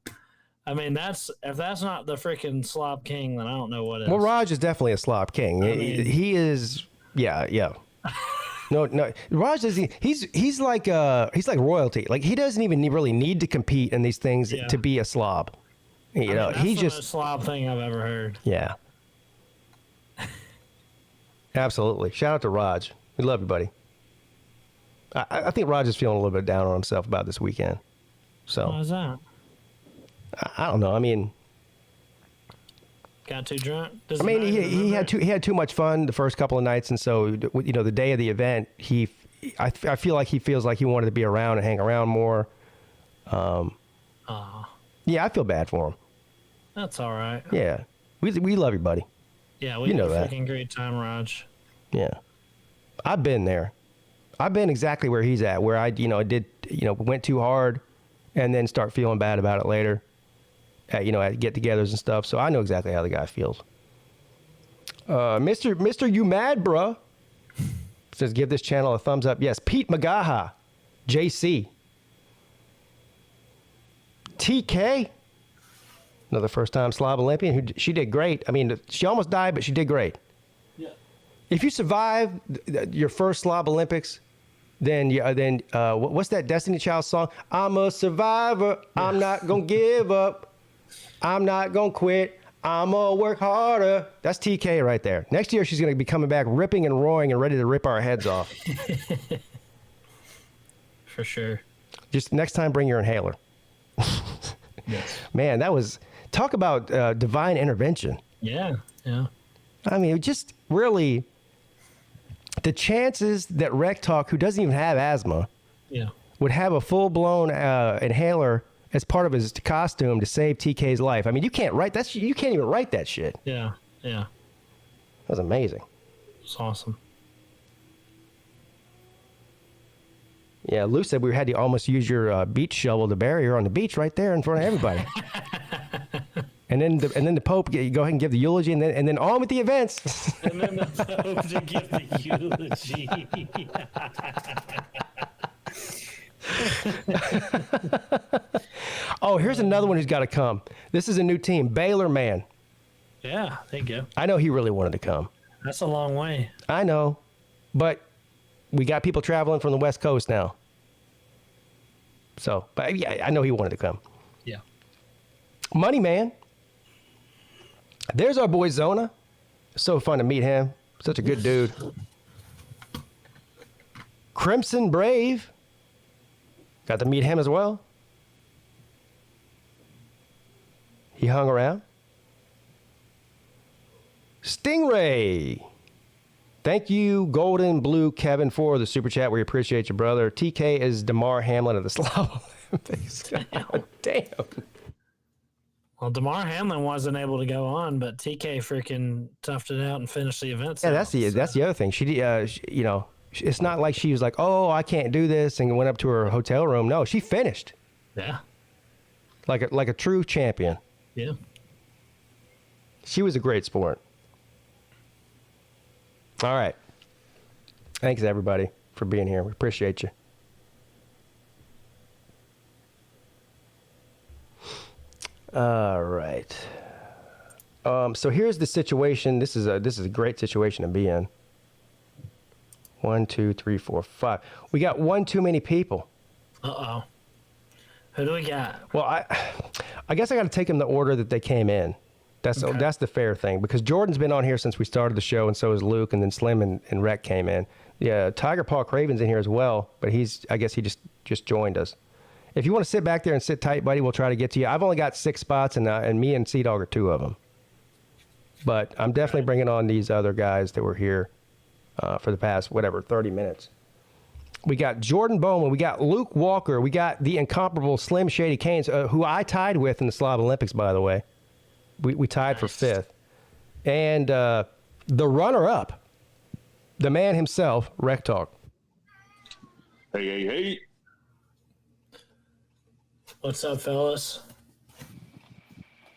I mean, if that's not the freaking slob king, then I don't know what is.
Well, Raj is definitely a slob king. He is, yeah. No. Raj is he's like royalty. Like he doesn't even really need to compete in these things to be a slob.
That's the most slob thing I've ever heard.
Yeah. Absolutely. Shout out to Raj. We love you, buddy. I think Raj is feeling a little bit down on himself about this weekend. So.
Why is that?
I don't know. I mean,
got too drunk.
He had too much fun the first couple of nights, and so the day of the event, I feel like he feels like he wanted to be around and hang around more. Yeah, I feel bad for him.
That's all right.
Yeah, we love you, buddy.
Yeah, we had a freaking great time, Raj.
Yeah, I've been there. I've been exactly where he's at, where I went too hard, and then start feeling bad about it later. At get-togethers and stuff. So I know exactly how the guy feels. Mr. You mad, bruh? Says give this channel a thumbs up. Yes, Pete Magaha, JC, TK. Another first-time Slob Olympian. She did great. I mean, she almost died, but she did great.
Yeah.
If you survive your first Slob Olympics, then what's that Destiny Child song? I'm a survivor. I'm not gonna give up. I'm not gonna quit. I'm gonna work harder. That's TK right there. Next year, she's gonna be coming back, ripping and roaring, and ready to rip our heads off.
For sure.
Just next time, bring your inhaler.
Yes.
Man, that was. Talk about divine intervention.
Yeah.
I mean, just really, the chances that Rec Talk, who doesn't even have asthma, would have a full-blown inhaler as part of his costume to save TK's life. I mean, you can't even write that shit.
Yeah.
That was amazing.
It's awesome.
Yeah, Lou said we had to almost use your beach shovel to bury her on the beach right there in front of everybody. And then the Pope, you go ahead and give the eulogy, and then on with the events.
And then the Pope to give the eulogy.
Oh, here's another one who's got to come. This is a new team, Baylor, man.
Yeah, there you go.
I know he really wanted to come.
That's a long way.
I know, but we got people traveling from the West Coast now. So, but yeah, I know he wanted to come.
Yeah.
Money, man. There's our boy Zona. So fun to meet him. Such a good dude. Crimson Brave. Got to meet him as well. He hung around. Stingray. Thank you, Golden Blue Kevin, for the super chat. We appreciate you, brother. TK is DeMar Hamlin of the Slob Olympics. Damn.
Well, DeMar Hamlin wasn't able to go on, but TK freaking toughed it out and finished the event.
Yeah, that's the other thing. She you know, it's not like she was like, oh, I can't do this, and went up to her hotel room. No, she finished.
Yeah.
Like a true champion.
Yeah.
She was a great sport. All right. Thanks, everybody, for being here. We appreciate you. All right. So here's the situation. This is a great situation to be in. 1, 2, 3, 4, 5. We got one too many people.
Uh-oh. Who do we got?
Well, I guess I got to take them the order that they came in. That's the fair thing, because Jordan's been on here since we started the show, and so is Luke, and then Slim and Rec came in. Yeah, Tiger Paw Craven's in here as well, but I guess he just joined us. If you want to sit back there and sit tight, buddy, we'll try to get to you. I've only got 6 spots, and me and Sea Dog are 2 of them. But I'm definitely bringing on these other guys that were here for the past, 30 minutes. We got Jordan Bowman. We got Luke Walker. We got the incomparable Slim Shady Canes, who I tied with in the Slob Olympics, by the way. We tied for 5th. And the runner-up, the man himself, Rec Talk.
Hey.
What's up, fellas?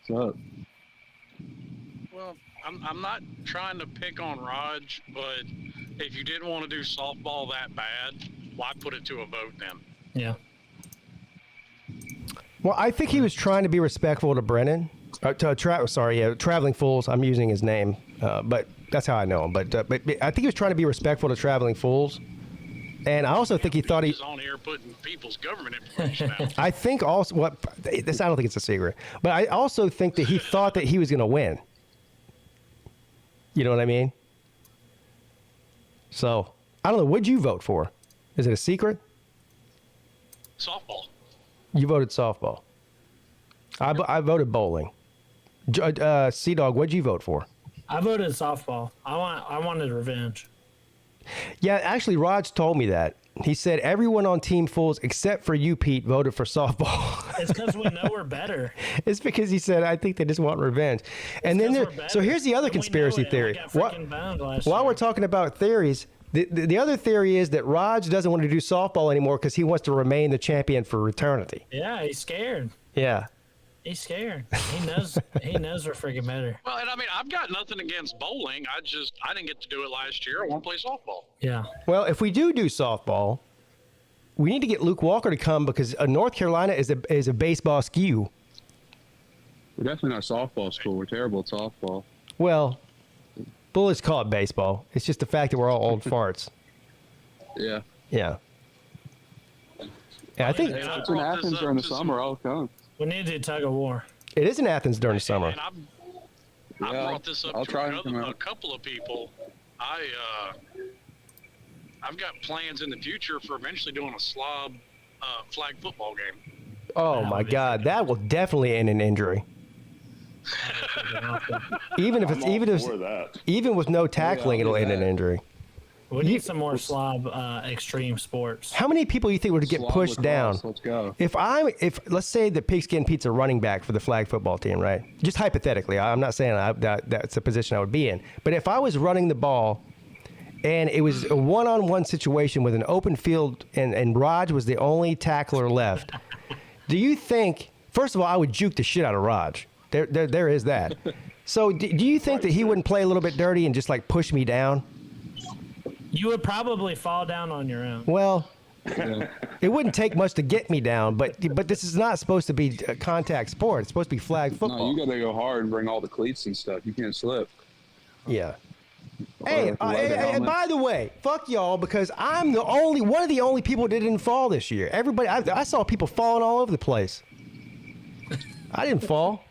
What's up?
Well, I'm not trying to pick on Raj, but if you didn't want to do softball that bad, why put it to a vote then?
Yeah.
Well, I think he was trying to be respectful to Brennan. Traveling Fools. I'm using his name, but that's how I know him. But I think he was trying to be respectful to Traveling Fools. And I also think he thought he
was on here putting people's government information out.
I think also I don't think it's a secret, but I also think that he thought that he was going to win. You know what I mean? So I don't know. What'd you vote for? Is it a secret?
Softball.
You voted softball. I voted bowling. Sea Dog, what'd you vote for?
I voted softball. I wanted revenge.
Yeah, actually, Raj told me that. He said everyone on Team Fools except for you, Pete, voted for softball.
It's because we know we're better.
It's because he said, I think they just want revenge. And then so here's the other conspiracy theory. While we're talking about theories, the other theory is that Raj doesn't want to do softball anymore because he wants to remain the champion for eternity.
Yeah, he's scared.
Yeah.
He's scared. He knows we're freaking better.
Well, and I mean, I've got nothing against bowling. I didn't get to do it last year. I want to play softball.
Yeah.
Well, if we do softball, we need to get Luke Walker to come because North Carolina is a baseball skew.
We're definitely not a softball school. We're terrible at softball.
Well, Bullets call it baseball. It's just the fact that we're all old farts.
Yeah.
Yeah. I think
it's in Athens during the summer. I'll come.
We need to do tug of war.
It is in Athens during the summer.
And I brought this up to a couple of people. I've got plans in the future for eventually doing a slob flag football game.
Oh my God, that will definitely end in injury. even with no tackling, it'll end in injury.
We need some more slob extreme sports.
How many people do you think would get pushed down?
Let's go.
If let's say that PigskinPete's a running back for the flag football team, right? Just hypothetically, I'm not saying that's a position I would be in. But if I was running the ball and it was a one-on-one situation with an open field and Raj was the only tackler left, do you think, first of all, I would juke the shit out of Raj. There is that. So do you think that he wouldn't play a little bit dirty and just like push me down?
You would probably fall down on your own.
Well, it wouldn't take much to get me down, but this is not supposed to be a contact sport. It's supposed to be flag
No,
football.
you got to go hard and bring all the cleats and stuff. You can't slip.
Yeah. Hey,
leather
and
helmet.
by the way, fuck y'all, because I'm one of the only people that didn't fall this year. Everybody, I saw people falling all over the place. I didn't fall.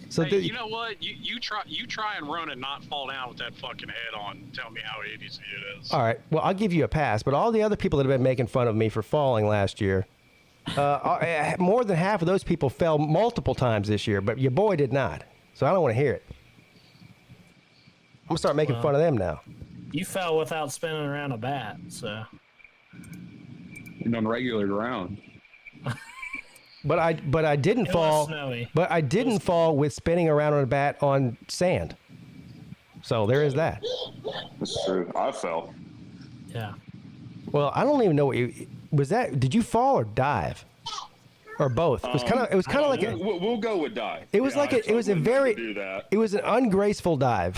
So
Hey, you know what? You try and run and not fall down with that fucking head on. Tell me how easy it is.
all right, well, I'll give you a pass, but all the other people that have been making fun of me for falling last year, more than half of those people fell multiple times this year, but your boy did not. So I don't want to hear it. I'm gonna start making fun of them now.
You fell without spinning around a bat, so.
And on regular ground.
But I didn't
It was
fall.
snowy.
But I didn't fall with spinning around on a bat on sand. So there is that.
That's true. I fell.
Yeah.
Well, I don't even know what was that. Did you fall or dive, or both? It was kind of. It was kind of like a.
We'll go with die.
It was like it was a very.
Do that.
It was an ungraceful dive.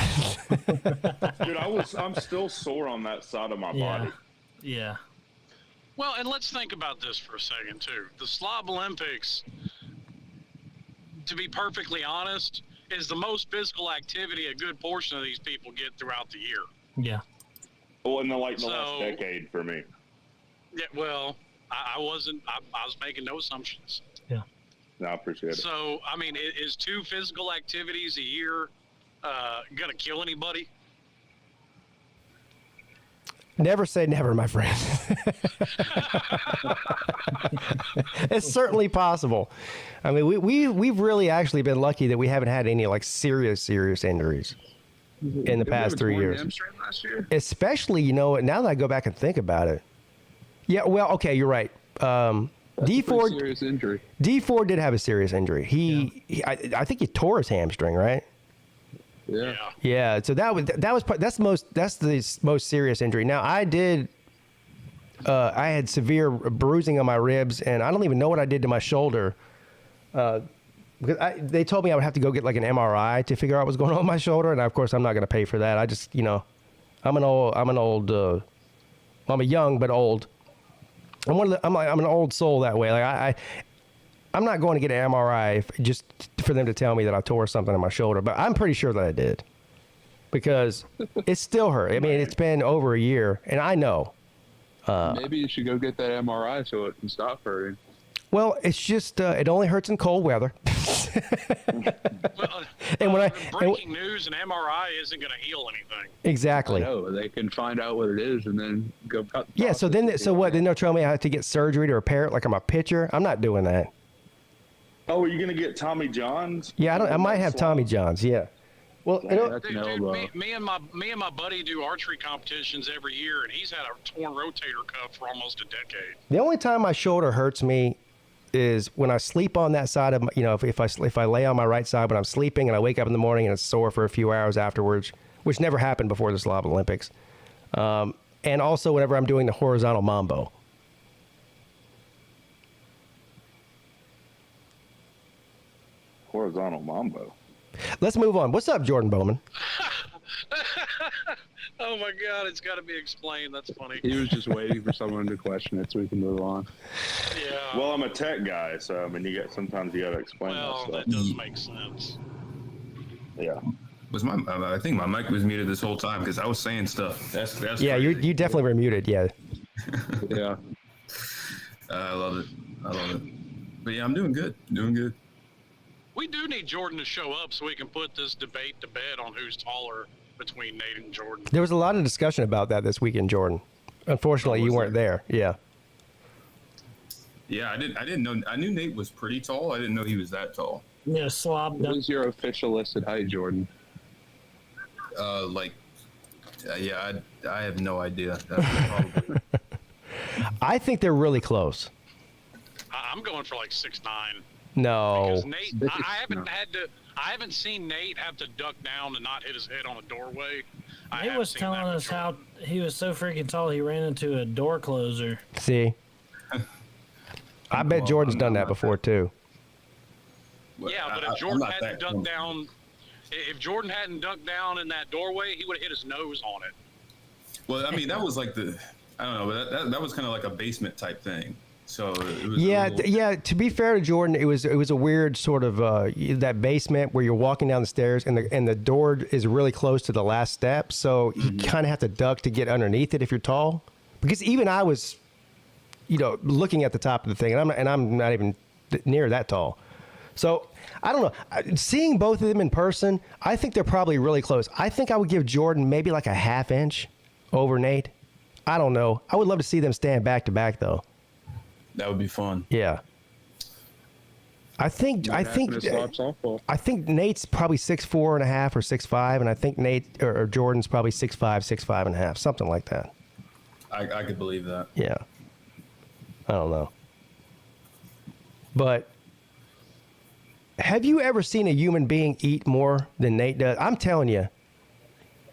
Dude, I'm still sore on that side of my
Yeah.
body.
Yeah.
Well, and let's think about this for a second too. The Slob Olympics, to be perfectly honest, is the most physical activity a good portion of these people get throughout the year.
Yeah.
Well, in the last
So-
decade for me.
Yeah, well, I wasn't. I was making no assumptions.
Yeah.
No, I appreciate it.
So, I mean, is 2 physical activities a year gonna kill anybody?
Never say never, my friend. It's certainly possible. I mean, we've really actually been lucky that we haven't had any like serious injuries in the past 3 years.
Hamstring last year?
Especially, now that I go back and think about it. Yeah, well, okay, you're right.
Pretty
D4
serious injury.
D4 did have a serious injury. I think he tore his hamstring, right?
Yeah.
Yeah, so that's the most serious injury. Now I had severe bruising on my ribs, and I don't even know what I did to my shoulder. Because they told me I would have to go get like an MRI to figure out what's going on with my shoulder, and of course I'm not going to pay for that. I just, I'm a young but old. I'm an old soul that way. Like I'm not going to get an MRI just for them to tell me that I tore something in my shoulder, but I'm pretty sure that I did because it still hurt. I mean, it's been over a year, and I know.
Maybe you should go get that MRI so it can stop hurting.
Well, it's just it only hurts in cold weather.
Well,
And when I-
breaking news, an MRI isn't going to heal anything.
Exactly.
No, they can find out what it is and then go cut. the
Yeah. So
process.
what? Then they'll tell me I have to get surgery to repair it, like I'm a pitcher. I'm not doing that.
Oh, are you gonna get Tommy John's?
Yeah, I might have Tommy Johns. Yeah. Well,
That's an
Dude,
elbow.
me and my buddy do archery competitions every year, and he's had a torn rotator cuff for almost a decade.
the only time my shoulder hurts me is when I sleep on that side of my, if I lay on my right side when I'm sleeping and I wake up in the morning and it's sore for a few hours afterwards, which never happened before the Slob Olympics. And also whenever I'm doing the horizontal mambo.
Horizontal mambo.
Let's move on. What's up, Jordan Bowman?
Oh my God, it's got to be explained. That's funny.
He was just waiting for someone to question it so we can move on.
Yeah.
Well, I'm a tech guy, so I mean, sometimes you gotta explain
Well,
that
that
stuff.
does make sense.
Yeah.
I think my mic was muted this whole time because I was saying stuff. That's
Yeah,
crazy.
you definitely were muted. Yeah.
Yeah.
I love it. But yeah, I'm doing good.
We do need Jordan to show up so we can put this debate to bed on who's taller between Nate and Jordan.
There was a lot of discussion about that this weekend, Jordan. Unfortunately, you weren't there. Yeah.
Yeah, I didn't know. I knew Nate was pretty tall. I didn't know he was that tall.
Yeah, Slob.
What is your official listed height, Jordan?
I have no idea. That's probably,
I think they're really close.
I'm going for like 6'9".
No.
Because Nate, I haven't seen Nate have to duck down and not hit his head on a doorway.
He was telling us how he was so freaking tall he ran into a door closer.
See? I bet
Well,
Jordan's
I'm
done that
not
before, too.
Yeah, but if Jordan hadn't dunked down, if Jordan hadn't dunked down in that doorway, he would have hit his nose on it.
Well, I mean, that was like I don't know, but that was kind of like a basement type thing. So it was
yeah. To be fair to Jordan, it was a weird sort of that basement where you're walking down the stairs and the door is really close to the last step, so you kind of have to duck to get underneath it if you're tall. Because even I was, looking at the top of the thing, and I'm not even near that tall. So I don't know. Seeing both of them in person, I think they're probably really close. I think I would give Jordan maybe like a half inch over Nate. I don't know. I would love to see them stand back to back though.
That would be fun.
Yeah. I think Nate's probably 6'4" and a half or 6'5", and I think Nate or Jordan's probably 6'5", 6'5" and a half, something like that.
I could believe that.
Yeah. I don't know. But have you ever seen a human being eat more than Nate does? I'm telling you,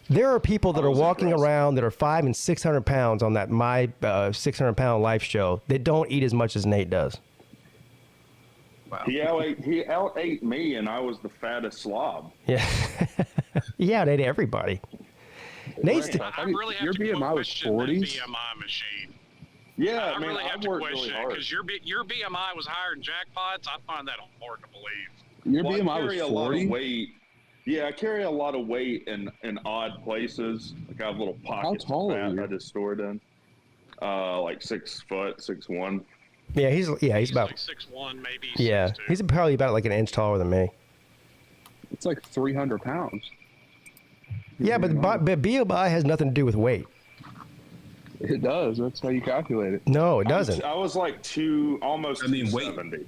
there are people that are walking around that are 500 and 600 pounds on that My 600-Pound Life show that don't eat as much as Nate does.
Wow.
He out-ate me, and I was the fattest slob.
Yeah. He out-ate everybody. Nate's
I really have
your
to
BMI was
question that
40s?
BMI machine.
Yeah,
I
man,
really
I
have to
worked
question
really
it
hard.
because your BMI was higher than Jackpot's. I find that hard to believe.
Your
Well, I
BMI
carry
was
a lot
40?
of weight. Yeah, I carry a lot of weight in odd places. Like I have little pockets
tall
of
are
fat
you?
I just store it in. Like 6 foot, 6'1".
Yeah, he's about
like 6'1", maybe.
yeah.
6'2".
He's probably about like an inch taller than me.
It's like 300 pounds.
Yeah, but BMI has nothing to do with weight.
It does. That's how you calculate it.
No, it doesn't.
I was like almost
I mean,
270.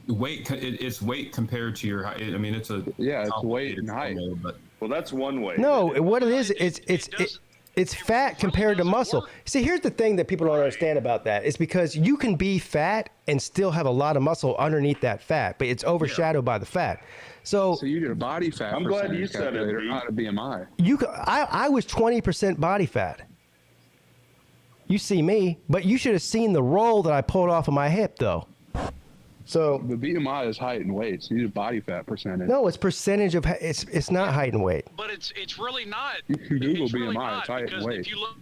It's weight compared to your height. I mean, it's a
Yeah, it's weight and height.
formula, but
Well, that's one way.
No, what it is, it's fat compared to
doesn't
muscle.
work.
See, here's the thing that people don't understand about that. It's because you can be fat and still have a lot of muscle underneath that fat, but it's overshadowed by the fat. So
So you did a body fat
I'm glad you
percentage
said it,
calculator,
Pete.
not a BMI.
I was 20% body fat. You see me, but you should have seen the roll that I pulled off of my hip, though. So
The BMI is height and weight, so you did body fat percentage.
no, it's percentage of it's not height and weight.
But it's really not.
You can Google
it's really
BMI,
not
it's height and
because
weight.
if you look,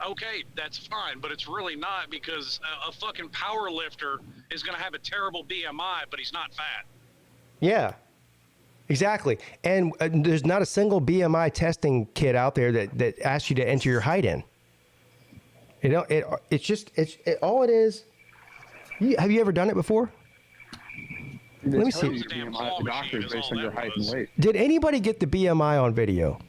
okay, that's fine, but it's really not because a fucking power lifter is going to have a terrible BMI, but he's not fat.
Yeah, exactly. And there's not a single BMI testing kit out there that asks you to enter your height in. All it is. Have you ever done it before? Let me see.
Your BMI, the doctor's based on your height and weight.
Did anybody get the BMI on video?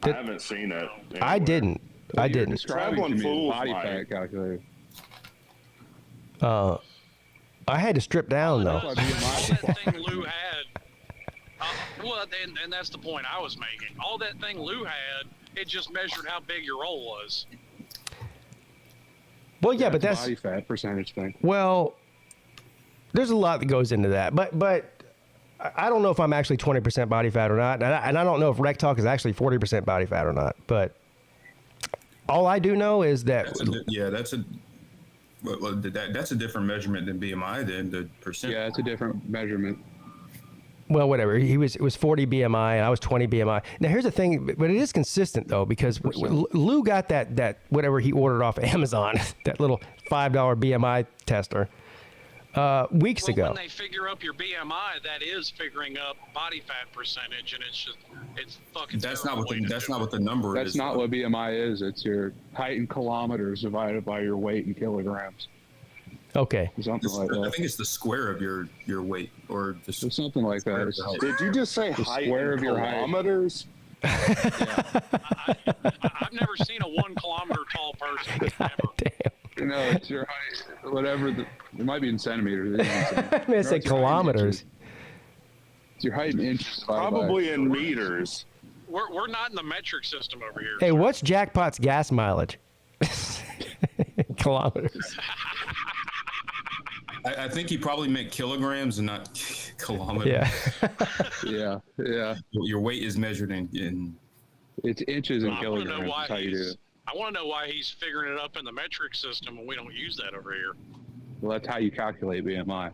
I haven't seen it.
I
anywhere.
didn't. I
You're
didn't.
describing
Traveling
to me the
fools
body
might.
fat calculator.
I had to strip down though.
All that thing Lou had, well, and that's the point I was making. All that thing Lou had, it just measured how big your roll was.
Well, yeah, but
It's a
that's
body fat percentage thing.
well. There's a lot that goes into that, but I don't know if I'm actually 20% body fat or not, and I don't know if Rec Talk is actually 40% body fat or not. But all I do know is that
that's a different measurement than BMI. Then the percent.
Yeah, it's a different measurement.
well, whatever. It was 40 BMI, and I was 20 BMI. Now here's the thing, but it is consistent though because Lou got that whatever he ordered off Amazon, that little $5 BMI tester. Weeks
Well,
ago.
when they figure up your BMI, that is figuring up body fat percentage, and it's fucking.
That's not
terrible way to
that's
do
not
it.
what the number is.
That's not what BMI is. It's your height in kilometers divided by your weight in kilograms.
Okay.
Something like
I
that.
think it's the square of your weight, or just
It's something like that. It's-
Did you just say
The
height
square
in
of your height.
kilometers?
I've never seen a 1 kilometer tall person ever.
Damn.
No, it's your height, whatever. It might be in centimeters. It isn't
I'm
centimeters.
gonna
No,
say
it's your height in
kilometers.
inches. It's your height in inches. divided by-
Probably in meters.
We're not in the metric system over here.
Hey,
sir.
what's Jackpot's gas mileage? Kilometers.
I think he probably meant kilograms and not kilometers.
Yeah.
Yeah.
Your weight is measured in
It's inches and
I want to know
kilograms.
why
That's how you do
he's.
it.
I want to know why he's figuring it up in the metric system, and we don't use that over here.
Well, that's how you calculate BMI.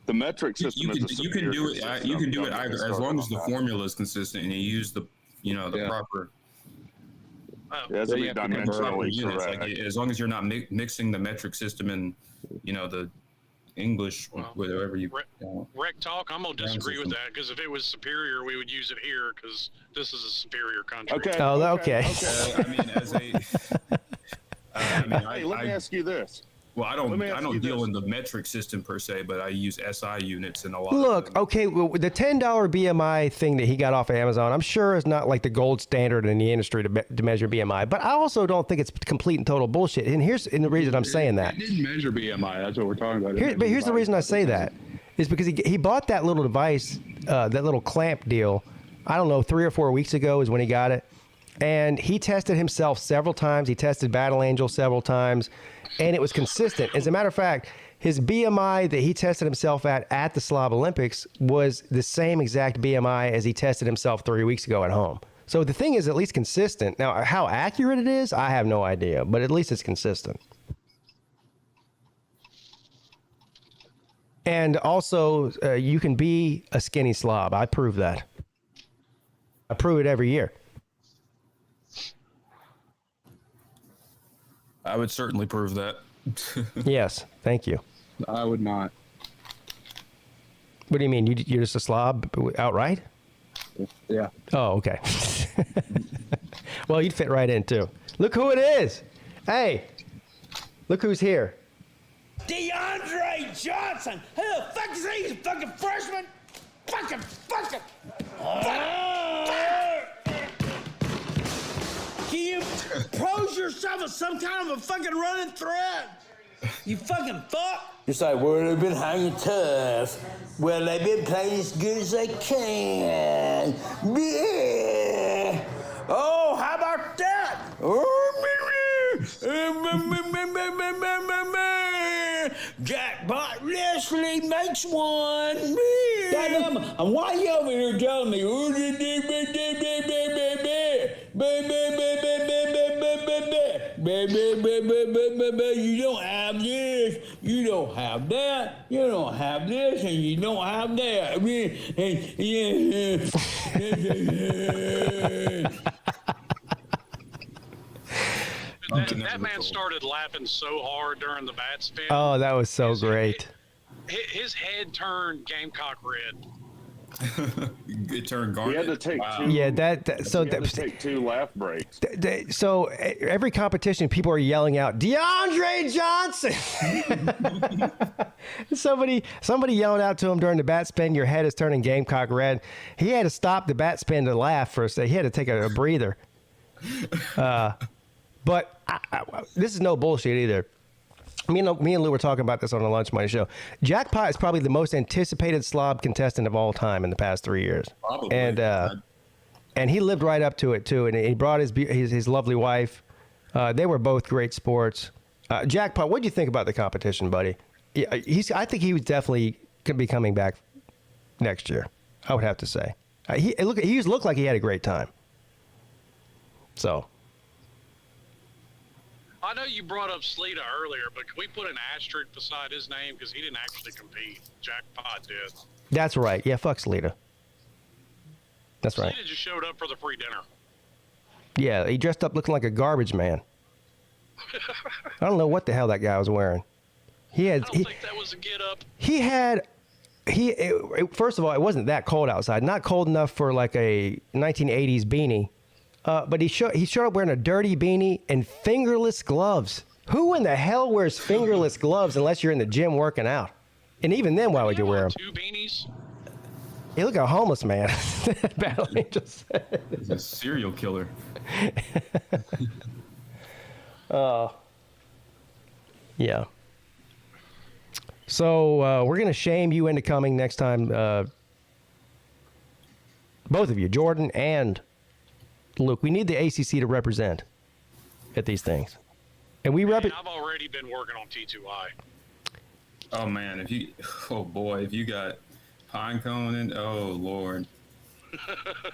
The metric system
You
is a
can do it.
superior
You can do it
system.
either as long as the formula is consistent and you use the proper.
It has to be
proper
dimensionally
units.
correct.
Like, as long as you're not mixing the metric system and the English, whatever you.
Rec talk. I'm gonna disagree with that because if it was superior, we would use it here because this is a superior country.
Okay.
Oh, okay.
I mean, as a.
Hey, let me ask you this.
Well, I don't deal in the metric system per se, but I use SI units in a lot.
Look, okay, well, the $10 BMI thing that he got off of Amazon, I'm sure is not like the gold standard in the industry to measure BMI, but I also don't think it's complete and total bullshit. And here's the reason I'm saying that.
It didn't measure BMI. That's what we're talking about.
But here's the reason I say that is because he bought that little device, that little clamp deal, I don't know, 3 or 4 weeks ago is when he got it. And he tested himself several times. He tested Battle Angel several times, and it was consistent. As a matter of fact, his BMI that he tested himself at the Slob Olympics was the same exact BMI as he tested himself 3 weeks ago at home. So the thing is at least consistent. Now, how accurate it is, I have no idea, but at least it's consistent. And also, you can be a skinny slob. I prove that. I prove it every year.
I would certainly prove that.
Yes, thank you.
I would not.
What do you mean? You're just a slob outright?
Yeah.
Oh, okay. Well, you'd fit right in, too. Look who it is. Hey, look who's here.
DeAndre Johnson! Who the fuck is he? He's a fucking freshman? Fucking! Can you pose yourself as some kind of a fucking running threat? You fucking fuck!
It's like, well, they've been hanging tough. Well, they've been playing as good as they can. Yeah. Oh, how about that? Jackpot Leslie makes one. And why are you over here telling me? You don't have this, you don't have that, you don't have this, and you don't have that.
That man started laughing so hard during the bat spin.
Oh, that was so great.
His head turned Gamecock red.
It turned garnet.
He had to take two.
Yeah,
He had to take 2 laugh breaks.
So every competition, people are yelling out, DeAndre Johnson. Somebody yelled out to him during the bat spin, your head is turning Gamecock red. He had to stop the bat spin to laugh for a second. He had to take a breather. But this is no bullshit either. Me and Lou were talking about this on the Lunch Money show. Jackpot is probably the most anticipated slob contestant of all time in the past 3 years.
Probably.
And he lived right up to it too. And he brought his lovely wife. They were both great sports. Jackpot, what do you think about the competition, buddy? I think he was definitely could be coming back next year. I would have to say. He looked like he had a great time. So.
I know you brought up Sleeta earlier, but can we put an asterisk beside his name because he didn't actually compete? Jackpot did.
That's right. Yeah, fuck Sleeta. That's right.
Sleeta just showed up for the free dinner.
Yeah, he dressed up looking like a garbage man. I don't know what the hell that guy was wearing. I don't think that was a get up. First of all, it wasn't that cold outside. Not cold enough for like a 1980s beanie. But he showed up wearing a dirty beanie and fingerless gloves. Who in the hell wears fingerless gloves unless you're in the gym working out? And even then, why would you wear them?
2 beanies?
You look like a homeless man. Battle Angel said.
He's a serial killer.
Yeah. So we're going to shame you into coming next time. Both of you, Jordan and Luke. We need the ACC to represent at these things. And
I've already been working on T2I.
Oh, man. If you got Pinecone and, oh, Lord.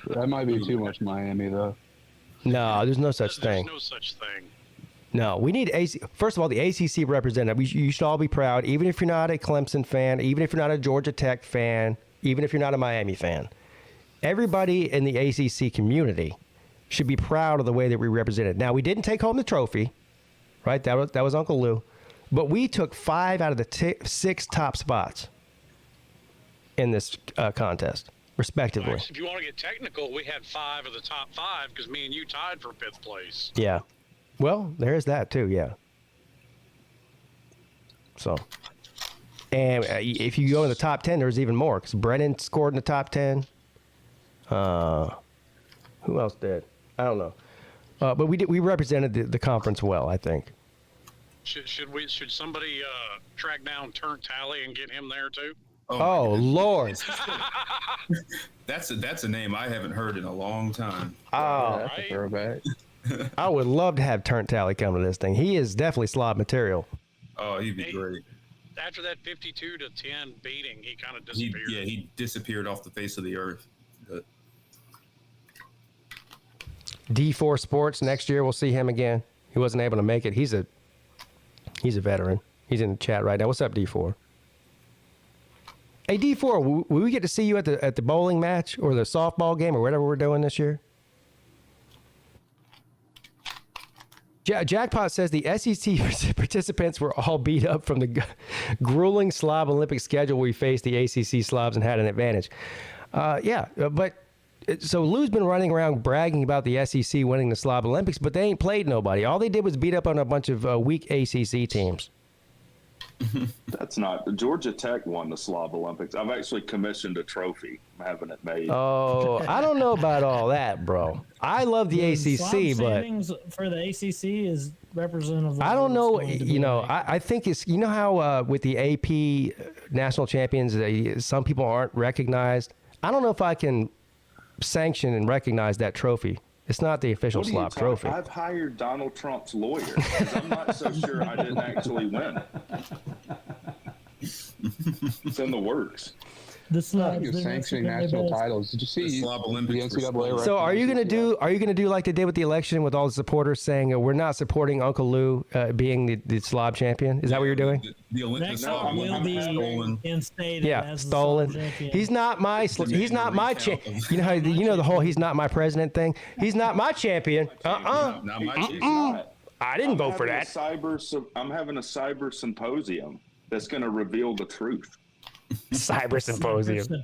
That might be too much Miami, though.
No, there's no such thing.
There's no such thing.
No, we need First of all, the ACC representative. You should all be proud, even if you're not a Clemson fan, even if you're not a Georgia Tech fan, even if you're not a Miami fan. Everybody in the ACC community should be proud of the way that we represented. Now, we didn't take home the trophy, right? That was Uncle Lou. But we took 5 out of the 6 top spots in this contest, respectively.
If you want to get technical, we had 5 of the top 5 because me and you tied for 5th place.
Yeah. Well, there's that too, yeah. So, and if you go in the top 10, there's even more because Brennan scored in the top 10. Who else did? I don't know. But we represented the conference well, I think.
Should somebody track down Turnt Tally and get him there too?
Oh Lord.
That's a name I haven't heard in a long time.
Oh,
That's a throwback.
I would love to have Turnt Tally come to this thing. He is definitely slob material.
Oh, he'd be great.
After that 52-10 beating, he kind of disappeared.
He disappeared off the face of the earth. But
D4 Sports next year, we'll see him again. He wasn't able to make it. He's a veteran. He's in the chat right now. What's up, D4? Hey, D4, will we get to see you at the bowling match or the softball game or whatever we're doing this year? Jackpot says the SEC participants were all beat up from the grueling Slob Olympic schedule we faced the ACC Slobs and had an advantage. So Lou's been running around bragging about the SEC winning the Slob Olympics, but they ain't played nobody. All they did was beat up on a bunch of weak ACC teams.
That's not. Georgia Tech won the Slob Olympics. I've actually commissioned a trophy. I'm having it made.
Oh, I don't know about all that, bro. I love the ACC, but
for the ACC is representative.
I don't know. I think it's how with the AP national champions, some people aren't recognized. I don't know if I can sanction and recognize that trophy. It's not the official Slob trophy.
I've hired Donald Trump's lawyer because I'm not so sure I didn't actually win. It's in the works.
The Slob
You're sanctioning national titles. Did you see
the Slob Olympics?
The NCAA
So are you gonna do like they did with the election with all the supporters saying we're not supporting Uncle Lou being the Slob champion? Is that what you're doing?
The Olympic
Next
Slob
up will be
stolen.
instated
Yeah,
as the
stolen.
Slob champion.
He's not my. He's not my. The whole "he's not my president" thing. He's not my champion.
Not my champion.
I didn't vote for that.
I'm having a cyber symposium that's going to reveal the truth.
Cyber symposium.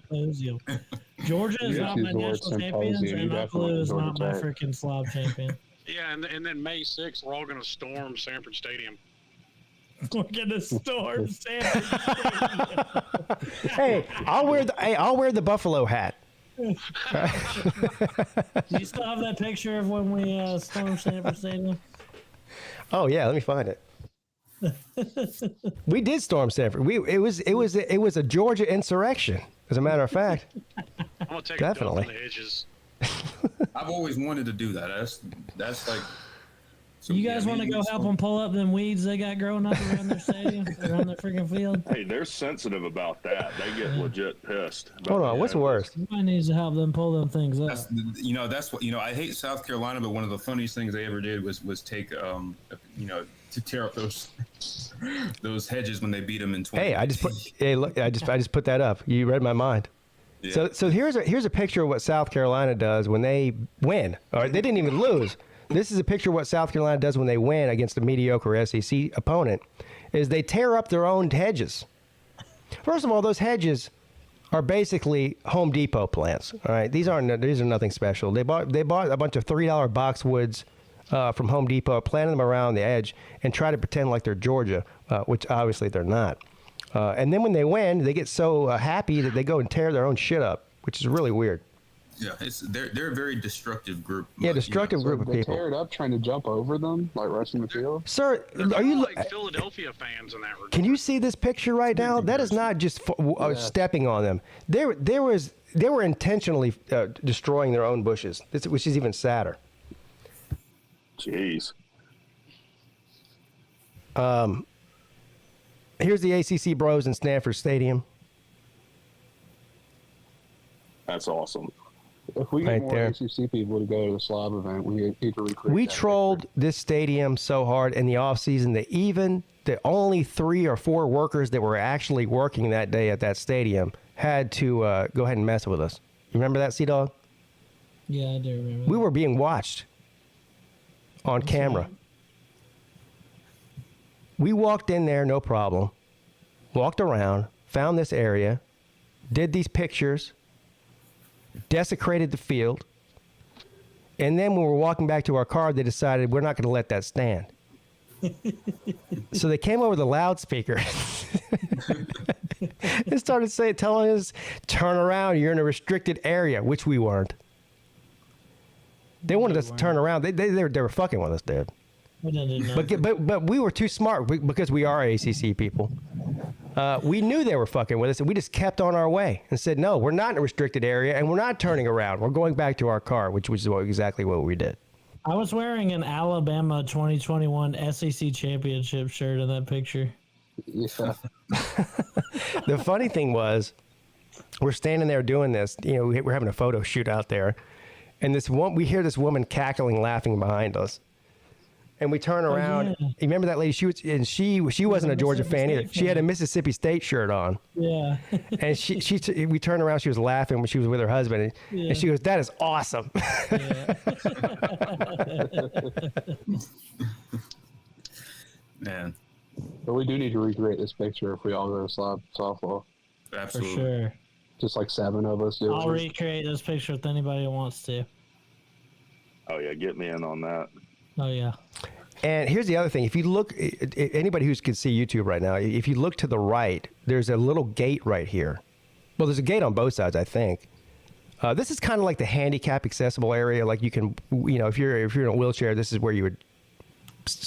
Georgia is not my
use the word
national champion,
symposium.
and
You
Uncle Lou is
definitely
not my
Georgia Tech.
freaking Slob champion.
Yeah, and then May 6th, we're all going to storm Sanford Stadium.
We're gonna storm Sanford Stadium.
Hey, I'll wear the buffalo hat.
Do you still have that picture of when we stormed Sanford Stadium?
Oh yeah, let me find it. We did storm Sanford. It was a Georgia insurrection, as a matter of fact.
I'm going to take
Definitely.
a dump in the hedges.
I've always wanted to do that. That's like.
You guys want to go help them pull up them weeds they got growing up around their stadium, around their freaking field?
Hey, they're sensitive about that. They get legit pissed.
Hold on, what's worse?
Somebody needs to help them pull them things up.
That's what I hate South Carolina, but one of the funniest things they ever did was take to tear up those hedges when they beat them in 20.
Hey, I just put that up. You read my mind.
Yeah.
So here's a picture of what South Carolina does when they win. Or they didn't even lose. This is a picture of what South Carolina does when they win against a mediocre SEC opponent. Is they tear up their own hedges. First of all, those hedges are basically Home Depot plants. All right, these are nothing special. They bought a bunch of $3 boxwoods from Home Depot, planted them around the edge, and try to pretend like they're Georgia, which obviously they're not. And then when they win, they get so happy that they go and tear their own shit up, which is really weird.
Yeah, they're a very destructive group.
Yeah, destructive group of
They
people.
tear it up trying to jump over them, like rushing the field.
Sir,
They're
are you?
like Philadelphia fans in that regard.
Can you see this picture right now? That is not just stepping on them. They were intentionally destroying their own bushes, which is even sadder.
Jeez.
Here's the ACC bros in Stanford Stadium.
That's awesome.
If we get
Right
more
there.
ACC people to go to the Slob event, we need to recruit.
We
that
trolled
picture.
this stadium so hard in the offseason that even the only 3 or 4 workers that were actually working that day at that stadium had to go ahead and mess with us. You remember that, Sea-Dog?
Yeah, I do remember.
We were being watched on camera.
right.
We walked in there, no problem. Walked around, found this area, did these pictures, desecrated the field, and then when we were walking back to our car, they decided we're not going to let that stand. So they came over the loudspeaker and started telling us, "Turn around! You're in a restricted area," which we weren't. They wanted us to turn around. They were fucking with us, dude.
We didn't know.
But we were too smart because we are ACC people. We knew they were fucking with us, and we just kept on our way and said, "No, we're not in a restricted area, and we're not turning around. We're going back to our car," which was exactly what we did.
I was wearing an Alabama 2021 SEC championship shirt in that picture.
Yeah.
The funny thing was, we're standing there doing this. You know, we're having a photo shoot out there, and we hear this woman cackling, laughing behind us. And we turn around.
yeah.
You remember that lady? She wasn't a Georgia fan either. She had a Mississippi State shirt on.
Yeah.
And we turned around. She was laughing when she was with her husband, and she goes, "That is awesome."
Man,
But we do need to recreate this picture if we all go to Slob softball.
For
absolutely.
sure.
Just like 7 of us do.
I'll recreate this picture with anybody who wants to.
Oh yeah, get me in on that.
Oh, yeah.
And here's the other thing. If you look, anybody who can see YouTube right now, if you look to the right, there's a little gate right here. Well, there's a gate on both sides, I think. This is kind of like the handicap accessible area. Like you can, you know, if you're in a wheelchair, this is where you would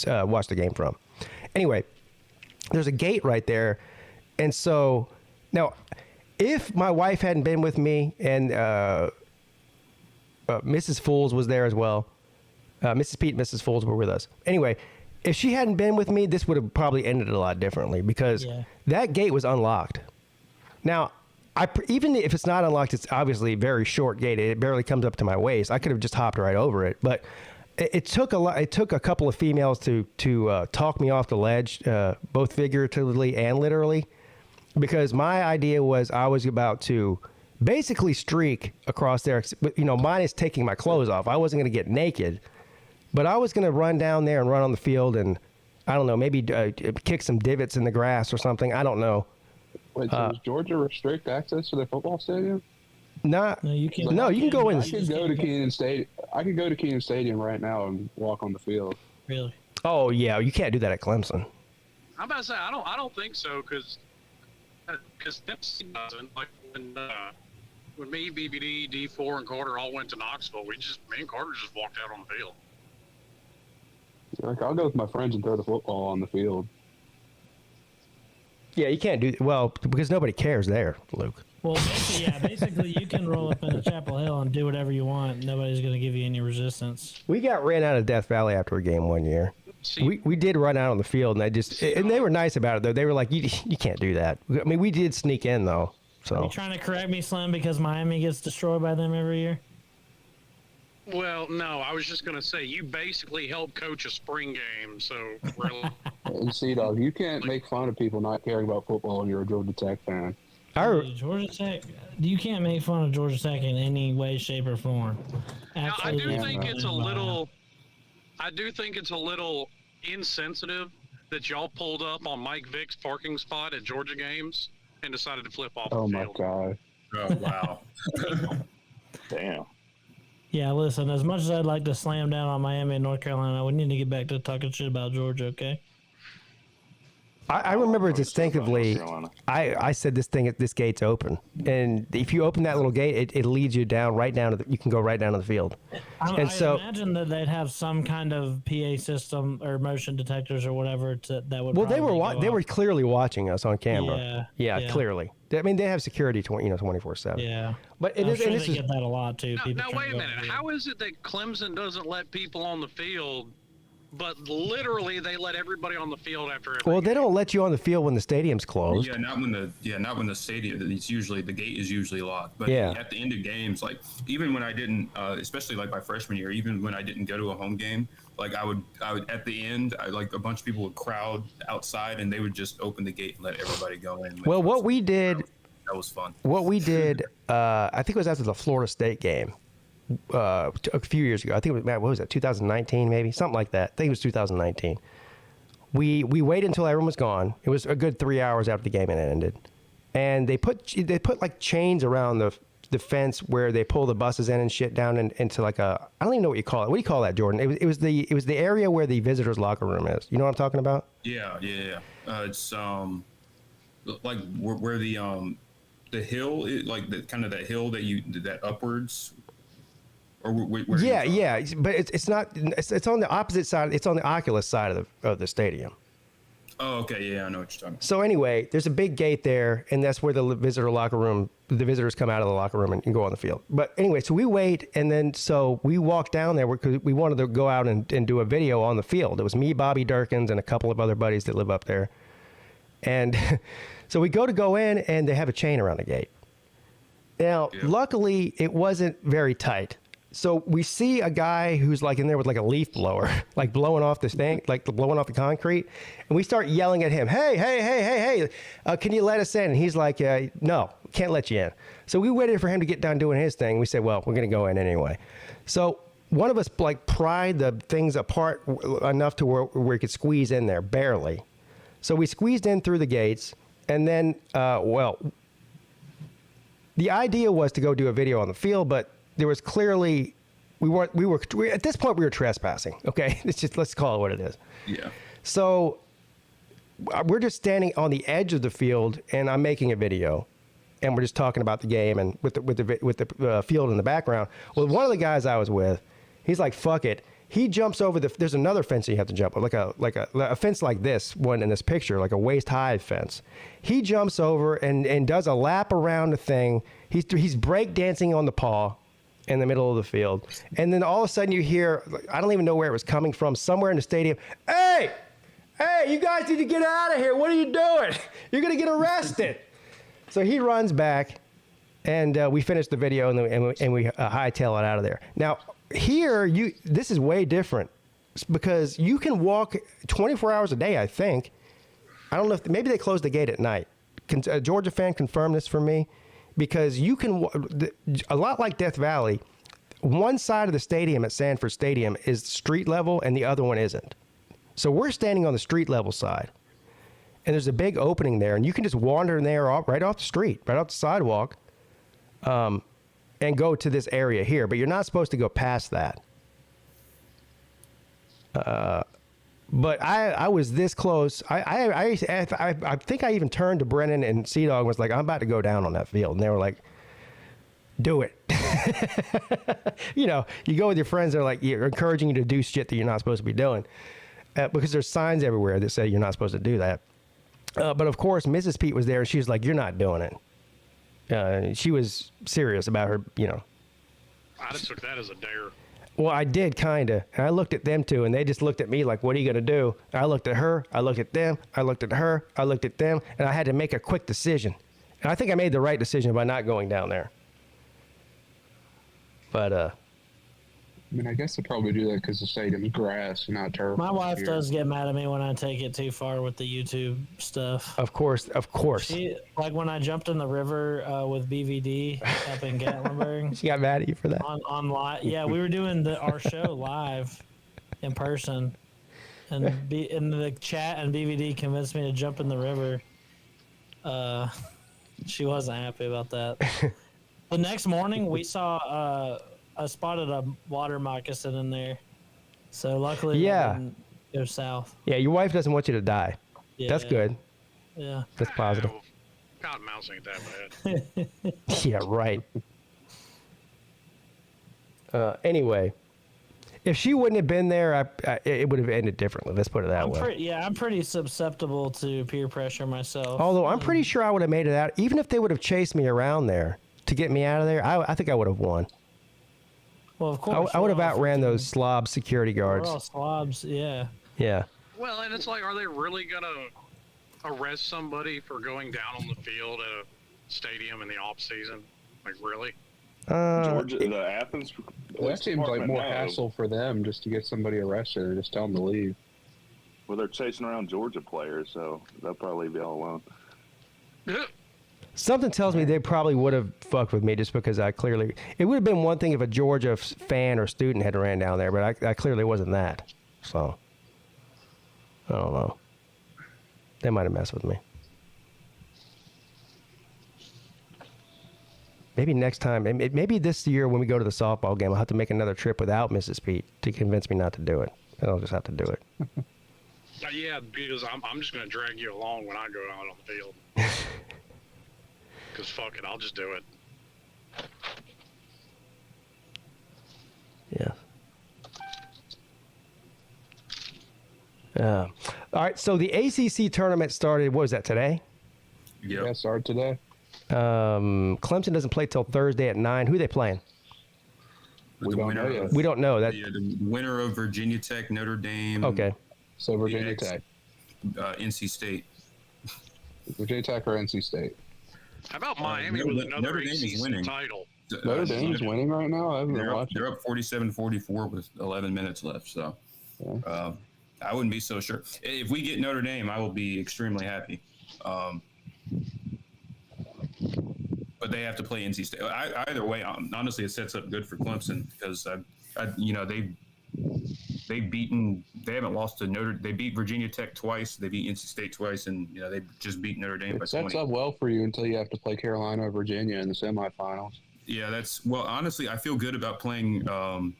watch the game from. Anyway, there's a gate right there. And so now, if my wife hadn't been with me and Mrs. Fools was there as well, Mrs. Peete and Mrs. Fools were with us. Anyway, if she hadn't been with me, this would have probably ended a lot differently because that gate was unlocked. Now, even if it's not unlocked, it's obviously a very short gate. It barely comes up to my waist. I could have just hopped right over it, but it took a couple of females to talk me off the ledge, both figuratively and literally, because my idea was I was about to basically streak across there, you know, minus taking my clothes off. I wasn't going to get naked, but I was going to run down there and run on the field and, I don't know, maybe kick some divots in the grass or something. I don't know.
Wait, so does Georgia restrict access to their football stadium?
No, you can't.
No, you can go in.
I could go to Keenan Stadium. I could go to Keenan Stadium right now and walk on the field.
Really?
Oh yeah, you can't do that at Clemson.
I'm about to say I don't think so because Tennessee doesn't. Like when me, BBD, D4, and Carter all went to Knoxville, me and Carter just walked out on the field.
Like I'll go with my friends and throw the football on the field.
Yeah, you can't do well because nobody cares there, Luke.
Well, basically you can roll up into Chapel Hill and do whatever you want. Nobody's going to give you any resistance.
We got ran out of Death Valley after a game one year. We did run out on the field, and they were nice about it though. They were like, you can't do that. I mean, we did sneak in though. So
Are you trying to correct me, Slim, because Miami gets destroyed by them every year?
Well, no, I was just going to say you basically helped coach a spring game, so really.
And C-Dog, you can't make fun of people not caring about football when you're a Georgia Tech fan.
Georgia Tech, you can't make fun of Georgia Tech in any way, shape, or form.
Now, I do think it's a little insensitive that y'all pulled up on Mike Vick's parking spot at Georgia games and decided to flip off
Oh
the
my
field.
God.
Oh, wow.
Damn.
Yeah, listen, as much as I'd like to slam down on Miami and North Carolina, we need to get back to talking shit about Georgia, okay?
I remember distinctively, I said this gate's open. And if you open that little gate, it leads you right down to you can go right down to the field.
I
so
imagine that they'd have some kind of PA system or motion detectors or whatever that would.
Well, they
probably
were
go
clearly watching us on camera. Yeah, clearly. I mean, they have security 24/7.
Yeah,
but
I'm sure they get that a lot too.
Now wait a minute. How is it that Clemson doesn't let people on the field but literally they let everybody on the field after every
Well, they
game.
don't let you on the field when the stadium's closed.
Yeah, not when the stadium. It's usually the gate is usually locked. But
Yeah.
at the end of games, like even when I didn't, especially like my freshman year, even when I didn't go to a home game, like I would at the end, like a bunch of people would crowd outside and they would just open the gate and let everybody go in.
Well, what we did,
that was fun.
what we did, I think it was after the Florida State game. A few years ago, I think it was, Matt, what was that, 2019 maybe, something like that. I think it was 2019. We waited until everyone was gone. It was a good 3 hours after the game and it ended, and they put like chains around the fence where they pull the buses in and shit down into like a, I don't even know what you call it. What do you call that, Jordan? It was the area where the visitors locker room is. You know what I'm talking about?
Yeah. It's like where the hill, like the kind of that hill that upwards. Or where
Yeah, but it's not. It's on the opposite side. It's on the Oculus side of the stadium.
Oh, okay, yeah, I know what you're talking about.
So anyway, there's a big gate there, and that's where the visitor locker room. The visitors come out of the locker room and go on the field. But anyway, so we wait, and then so we walk down there because we wanted to go out and do a video on the field. It was me, Bobby Durkins, and a couple of other buddies that live up there. And so we go in, and they have a chain around the gate. Now, luckily, it wasn't very tight. So we see a guy who's like in there with like a leaf blower, like blowing off this thing, like blowing off the concrete. And we start yelling at him, hey, can you let us in? And he's like, no, can't let you in. So we waited for him to get done doing his thing. We said, well, we're going to go in anyway. So one of us like pried the things apart enough to where we could squeeze in there, barely. So we squeezed in through the gates. And then, the idea was to go do a video on the field, but there was clearly we at this point we were trespassing. Okay, let's call it what it is.
Yeah.
So we're just standing on the edge of the field, and I'm making a video, and we're just talking about the game and with the field in the background. Well, one of the guys I was with, he's like, "Fuck it." He jumps over there's another fence you have to jump over, like a fence like this one in this picture, like a waist high fence. He jumps over and does a lap around the thing. He's break dancing on the paw in the middle of the field. And then all of a sudden you hear, I don't even know where it was coming from, somewhere in the stadium, hey, you guys need to get out of here. What are you doing? You're going to get arrested. So he runs back, and we finish the video, and we hightail it out of there. Now, here, this is way different because you can walk 24 hours a day, I think. I don't know if maybe they close the gate at night. Can a Georgia fan confirm this for me? Because you can, a lot like Death Valley, one side of the stadium at Sanford Stadium is street level and the other one isn't. So we're standing on the street level side, and there's a big opening there, and you can just wander in there right off the street, right off the sidewalk, and go to this area here. But you're not supposed to go past that. But I was this close. I think I even turned to Brennan and Sea-Dog and was like, I'm about to go down on that field. And they were like, do it. You know, you go with your friends, they're like, you're encouraging you to do shit that you're not supposed to be doing. Because there's signs everywhere that say you're not supposed to do that. But of course, Mrs. Peete was there, and she was like, you're not doing it. She was serious about her, you know.
I just took that as a dare.
Well, I did, kind of. And I looked at them, too, and they just looked at me like, what are you going to do? And I looked at her, I looked at them, I looked at her, I looked at them, and I had to make a quick decision. And I think I made the right decision by not going down there. But,
I mean, I guess they probably do that because the stadium's grass and not turf.
My wife does get mad at me when I take it too far with the YouTube stuff.
Of course.
She, like when I jumped in the river with BVD up in Gatlinburg.
She got mad at you for that?
On live. Yeah, we were doing our show live in person. And in the chat, and BVD convinced me to jump in the river. She wasn't happy about that. The next morning, we saw... I spotted a water moccasin in there, so luckily I didn't go south.
Yeah, your wife doesn't want you to die.
Yeah.
That's good.
Yeah.
That's positive.
God, mouse ain't that bad.
Yeah, right. Anyway, if she wouldn't have been there, it would have ended differently. Let's put it that way.
I'm pretty susceptible to peer pressure myself.
Although I'm pretty sure I would have made it out, even if they would have chased me around there to get me out of there. I think I would have won.
Well, of course.
I would have
we're all
outran
freaking-
those slob security
We're
guards.
all slobs, yeah.
Yeah.
Well, and it's like, are they really gonna arrest somebody for going down on the field at a stadium in the off season? Like, really?
Georgia, the Athens.
Well, that seems like
department
more
now,
hassle for them just to get somebody arrested and just tell them to leave.
Well, they're chasing around Georgia players, so they'll probably be all alone.
Something tells me they probably would have fucked with me just because I clearly. It would have been one thing if a Georgia fan or student had ran down there, but I clearly wasn't that. So I don't know. They might have messed with me. Maybe next time, maybe this year when we go to the softball game, I'll have to make another trip without Mrs. Peete to convince me not to do it. And I'll just have to do it.
Yeah, because I'm just gonna drag you along when I go out on the field. Because fuck it, I'll just do it.
Yeah. All right, so the ACC tournament started, what was that, today?
Yep.
Yeah, started today.
Clemson doesn't play till Thursday at 9. Who are they playing?
We don't know yet.
We don't know. That.
The winner of Virginia Tech, Notre Dame.
Okay.
So Virginia Tech.
NC State.
Virginia Tech or NC State?
How about Miami with another
Notre Dame is
ACC
winning.
title?
Notre Dame's winning right now. I haven't been watching.
They're up 47-44 with 11 minutes left. So I wouldn't be so sure. If we get Notre Dame, I will be extremely happy. But they have to play NC State. Either way, honestly, it sets up good for Clemson because they haven't lost to Notre. They beat Virginia Tech twice. They beat NC State twice, and they just beat Notre Dame by
It sets
20.
up well for you until you have to play Carolina or Virginia in the semifinals.
Yeah, honestly, I feel good about playing. I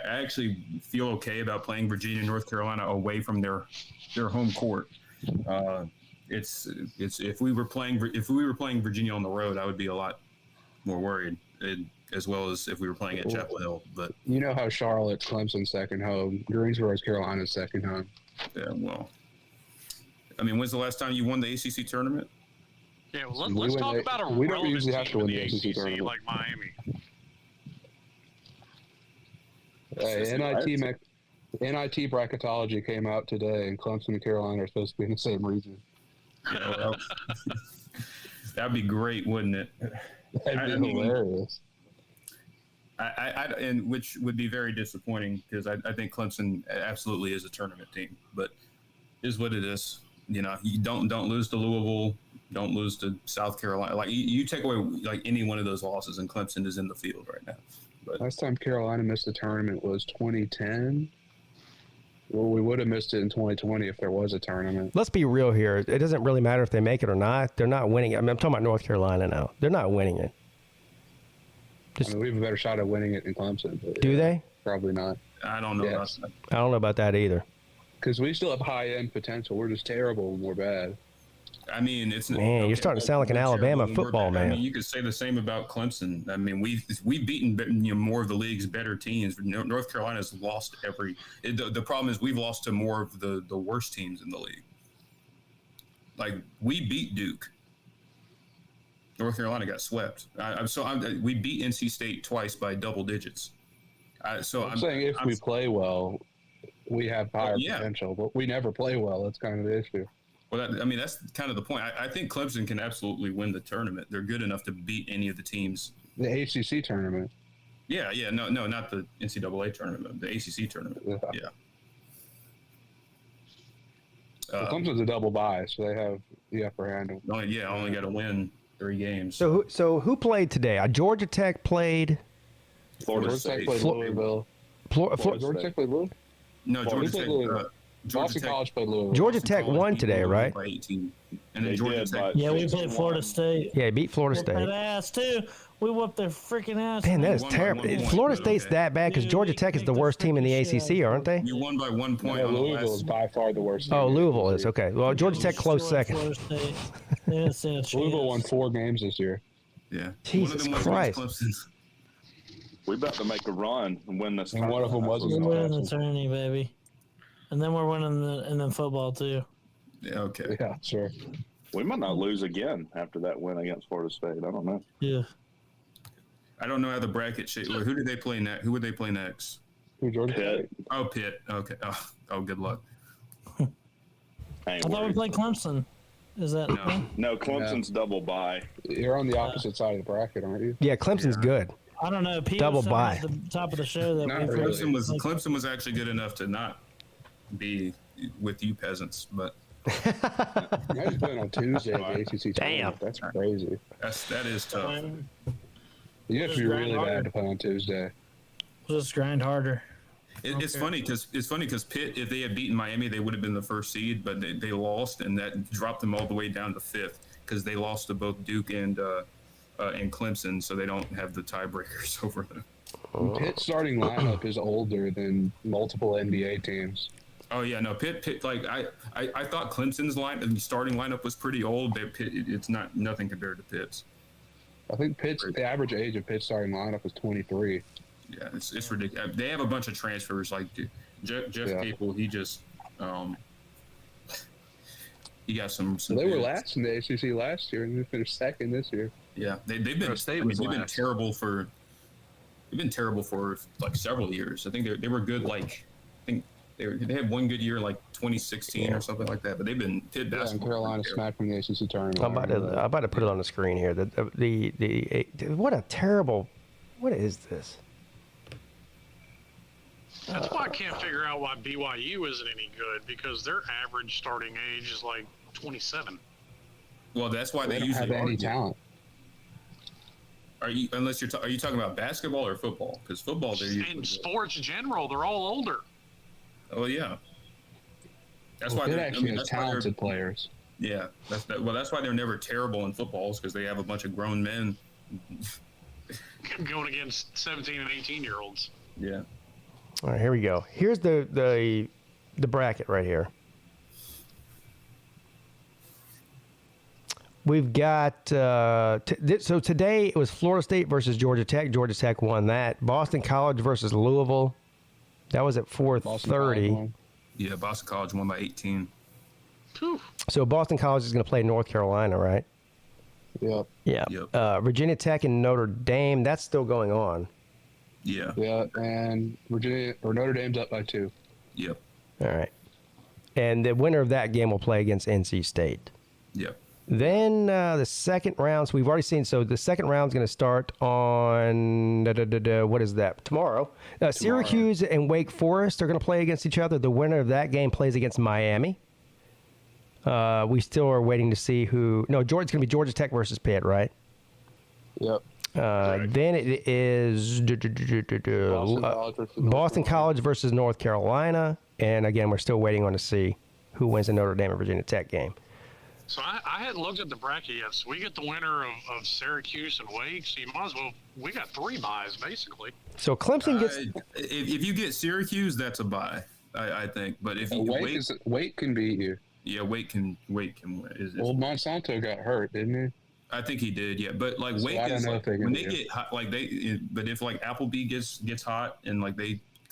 actually feel okay about playing Virginia and North Carolina away from their home court. It's if we were playing Virginia on the road, I would be a lot more worried, as well as if we were playing at Chapel Hill. But
you know how Charlotte's Clemson's second home, Greensboro's Carolina's second home.
Yeah, well, I mean, when's the last time you won the ACC tournament?
Yeah, well, let's talk about a
we don't
relevant
usually have to
team
win
in
the ACC tournament.
like Miami.
NIT bracketology came out today, and Clemson and Carolina are supposed to be in the same region.
Yeah, that'd be great, wouldn't it?
That'd be hilarious.
And which would be very disappointing because I think Clemson absolutely is a tournament team, but is what it is. You don't lose to Louisville, don't lose to South Carolina. Like you take away like any one of those losses, and Clemson is in the field right now. But
last time Carolina missed the tournament was 2010. Well, we would have missed it in 2020 if there was a tournament.
Let's be real here. It doesn't really matter if they make it or not. They're not winning it. I mean, I'm talking about North Carolina now. They're not winning it.
We have a better shot at winning it than Clemson. But
Do they?
Probably not.
I don't know about that.
I don't know about that either.
Because we still have high-end potential. We're just terrible when we're bad.
I mean, it's
Man, you're starting to sound like an Alabama football man.
I mean, you could say the same about Clemson. I mean, we've beaten more of the league's better teams. North Carolina's lost every. The problem is we've lost to more of the worst teams in the league. Like we beat Duke. North Carolina got swept. We beat NC State twice by double digits. I'm
saying if we play well, we have higher potential, but we never play well. That's kind of the issue.
Well, that's kind of the point. I think Clemson can absolutely win the tournament. They're good enough to beat any of the teams.
The ACC tournament.
Yeah, no, not the NCAA tournament, the ACC tournament. Yeah.
Clemson's a double bye, so they have the upper hand.
Only got to win 3 games.
So who played today? Georgia Tech played.
Florida Tech played Louisville. Georgia Tech played Louisville.
No, Georgia Tech.
Boston College played Louisville.
Georgia Tech won today, right?
By 18. And then Georgia Tech.
Yeah, we played Florida State.
Yeah, beat Florida State.
That ass too. We whooped their freaking ass.
Man, that is terrible. Florida State's that bad because Georgia Tech is the worst team in the ACC, aren't they?
You won by 1 point.
Louisville is by far the worst.
Oh, Louisville is okay. Well, Georgia Tech close second.
Louisville won 4 games this year.
Yeah.
Jesus Christ.
We about to make a run and win this.
And one of them was
we're winning the tourney, baby. And then we're winning the football too.
Yeah. Okay.
Yeah. Sure.
We might not lose again after that win against Florida State. I don't know.
Yeah.
I don't know how the bracket shape. Who did they play next? Who would they play next?
Who, Georgia Tech?
Oh, Pitt. Okay. Oh, good luck.
I thought we played Clemson. Is that
No, Clemson's double bye.
You're on the opposite side of the bracket, aren't you?
Yeah, Clemson's good.
I don't know. Peete
Double
was telling
bye.
us at the top of the show that
Not
we
really.
Clemson was actually good enough to not be with you peasants, but
Imagine playing on Tuesday at the ACC tournament. That's crazy.
that is tough.
You have to be really bad to play on Tuesday.
We'll just grind harder.
It's funny because Pitt, if they had beaten Miami, they would have been the first seed, but they lost, and that dropped them all the way down to fifth because they lost to both Duke and Clemson, so they don't have the tiebreakers over them.
Pitt's starting lineup is older than multiple NBA teams.
Oh yeah, no, Pitt. Like I thought Clemson's starting lineup was pretty old. It's nothing compared to Pitt's.
I think the average age of Pitt's starting lineup is 23.
Yeah, it's ridiculous. They have a bunch of transfers. Like Jeff Capel, he just he got some.
They were last in the ACC last year, and they finished second this year.
Yeah, they've been terrible for like several years. I think they were good. Like I think they had one good year like 2016 or something like that. But they've been Pitt basketball.
And Carolina smacked from the ACC tournament.
I'm about to put it on the screen here. What a terrible. What is this?
That's why I can't figure out why BYU isn't any good, because their average starting age is like 27.
Well, that's why
they don't have any talent.
Are you talking about basketball or football? Because football, they're usually
in sports general, they're all older.
Oh yeah, that's
Pitt
why
actually has talented players.
Yeah, that's why they're never terrible in footballs, because they have a bunch of grown men
going against 17 and 18-year-olds.
Yeah.
All right, here we go. Here's the bracket right here. We've got so today it was Florida State versus Georgia Tech. Georgia Tech won that. Boston College versus Louisville. That was at 4:30.
Yeah, Boston College won by 18.
Whew.
So Boston College is going to play North Carolina, right?
Yep.
Yeah.
Yep.
Virginia Tech and Notre Dame. That's still going on.
Yeah.
Yeah, and Notre Dame's up by 2.
Yep.
All right. And the winner of that game will play against NC State.
Yep.
Then the second round, so we've already seen, so the second round's going to start on, what is that, tomorrow. Syracuse and Wake Forest are going to play against each other. The winner of that game plays against Miami. We still are waiting to see who, no, it's going to be Georgia Tech versus Pitt, right?
Yep.
Then it is Boston College versus North Carolina. And again, we're still waiting on to see who wins the Notre Dame and Virginia Tech game.
So I hadn't looked at the bracket yet. So we get the winner of Syracuse and Wake. So you might as well. We got 3 buys basically.
So Clemson gets.
If you get Syracuse, that's a bye, I think. But if you
Wake can beat you.
Yeah, Wake can win.
Old Monsanto got hurt, didn't he?
I think he did, yeah. But like Wake is like, when they get hot, like but if like Appleby gets hot and like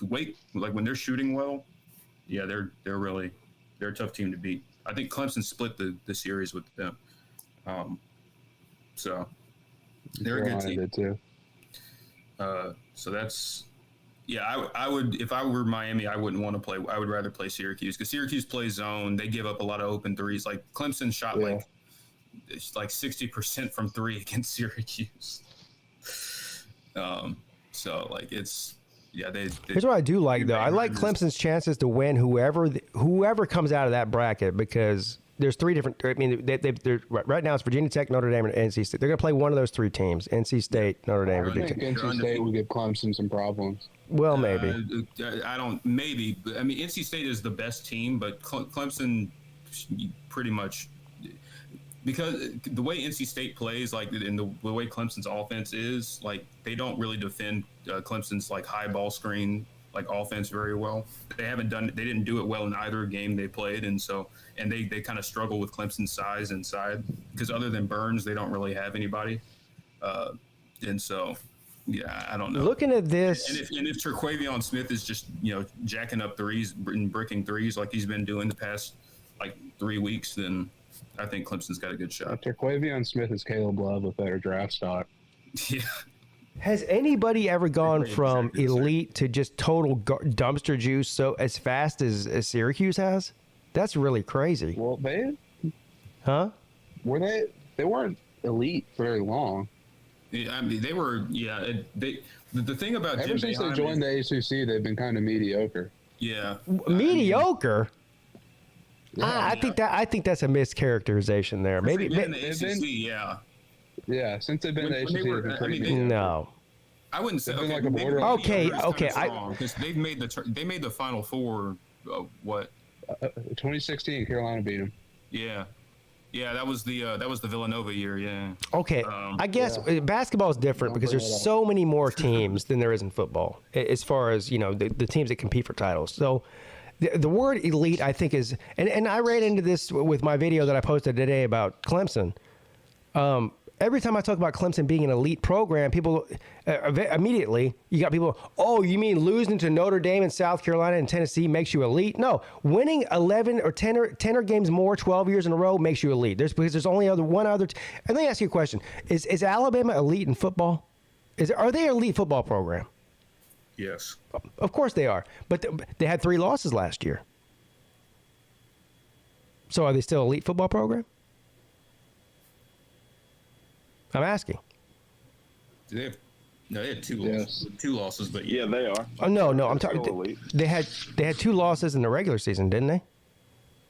Wake, like when they're shooting well, yeah, they're a tough team to beat. I think Clemson split the series with them, so they're a good team
too.
So that's I would, if I were Miami, I wouldn't want to play. I would rather play Syracuse, because Syracuse plays zone. They give up a lot of open threes. Like Clemson shot it's like 60% from 3 against Syracuse. So like it's here's
what I do like though. I like Clemson's chances to win whoever comes out of that bracket, because there's 3 different. I mean, they're right now it's Virginia Tech, Notre Dame, and NC State. They're going to play one of those 3 teams: NC State, Notre Dame, Virginia Tech.
NC State will give Clemson some problems.
Well, maybe.
Maybe. I mean, NC State is the best team, but Clemson pretty much. Because the way NC State plays, like, and the way Clemson's offense is, like, they don't really defend Clemson's like high ball screen like offense very well. They didn't do it well in either game they played, and they kind of struggle with Clemson's size inside, because other than Burns, they don't really have anybody. And so, yeah, I don't know.
Looking at this,
and if Terquavion Smith is just jacking up threes and bricking threes like he's been doing the past like 3 weeks, then I think Clemson's got a good shot.
Terquavion Smith is Caleb Love with better draft stock.
Yeah.
Has anybody ever gone from elite to just total dumpster juice so as fast as Syracuse has? That's really crazy.
Well,
Huh?
were they weren't elite very long.
Yeah, I mean, they were. Yeah, the thing about
Ever
Jim
since they
Boeheim
joined
is-
the ACC, they've been kind of mediocre.
Yeah,
Mediocre.
Yeah,
I think that's a mischaracterization there. Maybe
in the ACC, yeah.
Yeah, since they've been in the
When they
ACC,
were-
they've been
I
pretty
mean, they-
mediocre.
no.
I wouldn't say
They've been
okay.
like a
maybe
border-
the
Okay,
year is
okay,
kinda strong, 'cause they've made they made the Final Four. What?
2016, Carolina beat them.
Yeah, that was the Villanova year. Yeah.
Okay, I guess basketball is different because there's so many more teams than there is in football, as far as the teams that compete for titles. So the word elite, I think, is, and I ran into this with my video that I posted today about Clemson. Every time I talk about Clemson being an elite program, people immediately, you got people, oh, you mean losing to Notre Dame and South Carolina and Tennessee makes you elite? No, winning 11 or 10 or games more 12 years in a row makes you elite. Because there's only one other. And let me ask you a question: Is Alabama elite in football? Are they an elite football program?
Yes.
Of course they are, but they had 3 losses last year. So are they still an elite football program? I'm asking.
They had two
Yes.
losses, but
Yeah, they are.
Oh no, I'm
Still
talking.
elite.
They had 2 losses in the regular season, didn't they?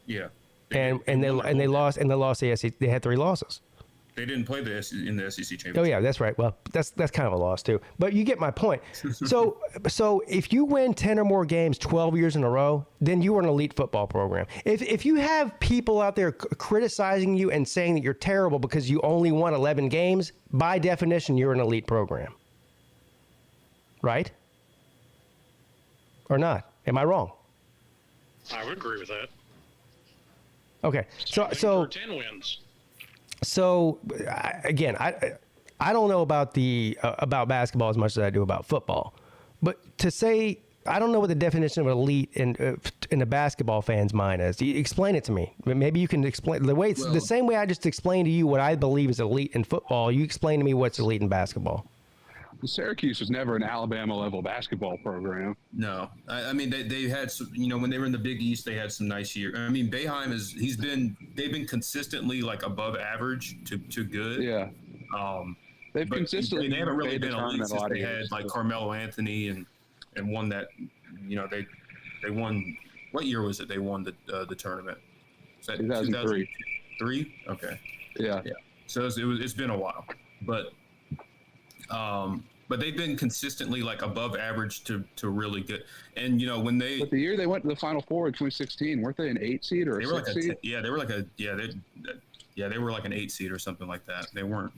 yeah.
And they lost the SEC. They had 3 losses.
They didn't play in the SEC championship.
Oh yeah, that's right. Well, that's kind of a loss too. But you get my point. So if you win 10 or more games 12 years in a row, then you are an elite football program. If you have people out there criticizing you and saying that you're terrible because you only won 11 games, by definition you're an elite program. Right? Or not? Am I wrong?
I would agree with that.
Okay.
For
So
10 wins.
So again, I don't know about about basketball as much as I do about football, but to say I don't know what the definition of elite in a basketball fan's mind is. Explain it to me. Maybe you can explain the same way I just explained to you what I believe is elite in football. You explain to me what's elite in basketball.
Syracuse was never an Alabama level basketball program.
No, I mean they had some, when they were in the Big East, they had some nice years. I mean, Boeheim they've been consistently like above average to good.
Yeah. They've consistently
they haven't really
made the
been elite
tournament a
since
lot
they
of
had
years.
like Carmelo Anthony and won that. They won. What year was it? They won the tournament. Is that
2003.
3? Okay.
Yeah.
So it's been a while, but they've been consistently like above average to really good. And when they
But the year they went to the Final Four in 2016, weren't they an 8 seed or a
they were
6
like
seed?
they were like an 8 seed or something like that. They weren't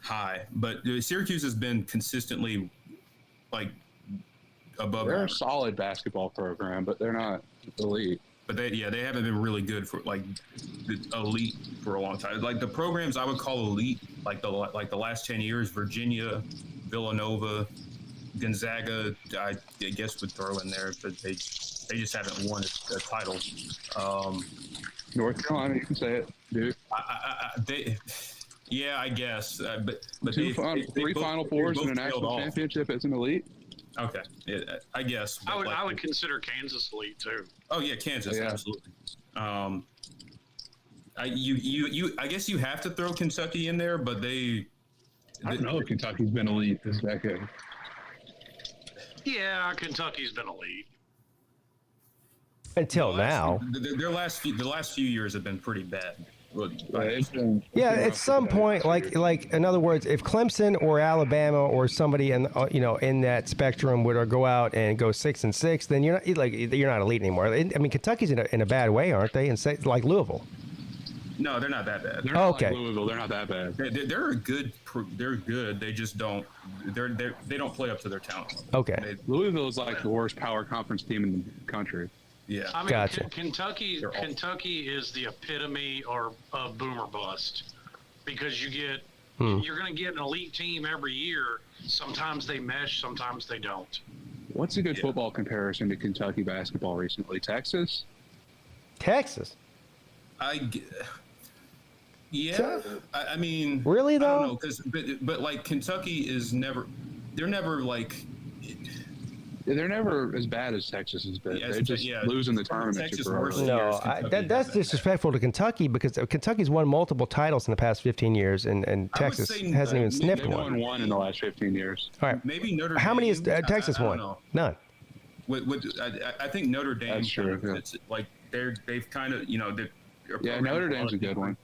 high, but Syracuse has been consistently like above
They're
average.
a solid basketball program, but they're not elite.
But they haven't been really good for like the elite for a long time. Like the programs I would call elite, like the last 10 years, Virginia, Villanova, Gonzaga, I guess would throw in there, but they just haven't won a title.
North Carolina, you can say it, dude.
I guess, but
Three
both-
Final
they
Fours
both
and a
failed
national
off.
championship as an elite.
Okay, I guess. but
I would consider Kansas elite too.
Oh yeah, Kansas,
Yeah.
absolutely. I guess you have to throw Kentucky in there, but
I don't know if Kentucky's been elite this decade.
Yeah, Kentucky's been elite.
Until now.
the last few years have been pretty bad.
Yeah, at some point, like in other words, if Clemson or Alabama or somebody in in that spectrum would go out and go 6-6, then you're not elite anymore. I mean, Kentucky's in a bad way, aren't they? And say like Louisville.
No, they're not that bad.
They're not
Okay.
like Louisville. They're not that bad.
They're good. They're good. They just don't. They don't play up to their talent.
Okay.
Louisville is like the worst power conference team in the country.
Yeah.
I mean,
Gotcha.
Kentucky is the epitome of boomer bust because you're going to get an elite team every year. Sometimes they mesh, sometimes they don't.
What's a good football comparison to Kentucky basketball recently? Texas?
Texas.
Yeah, I mean,
really though?
I don't know, but like Kentucky is never, they're never like.
They're never as bad as Texas has been. They just lose in the tournament.
Texas
super
worse
early.
than
No, that's disrespectful to Kentucky because Kentucky's won multiple titles in the past 15 years, and Texas hasn't even sniffed
They've
one.
won one in the last 15 years.
All right.
Maybe Notre Dame.
How many has Texas
I don't
won?
know.
None.
I think Notre Dame.
That's true, yeah.
It's like they've kind of
Yeah, Notre Dame's a good one.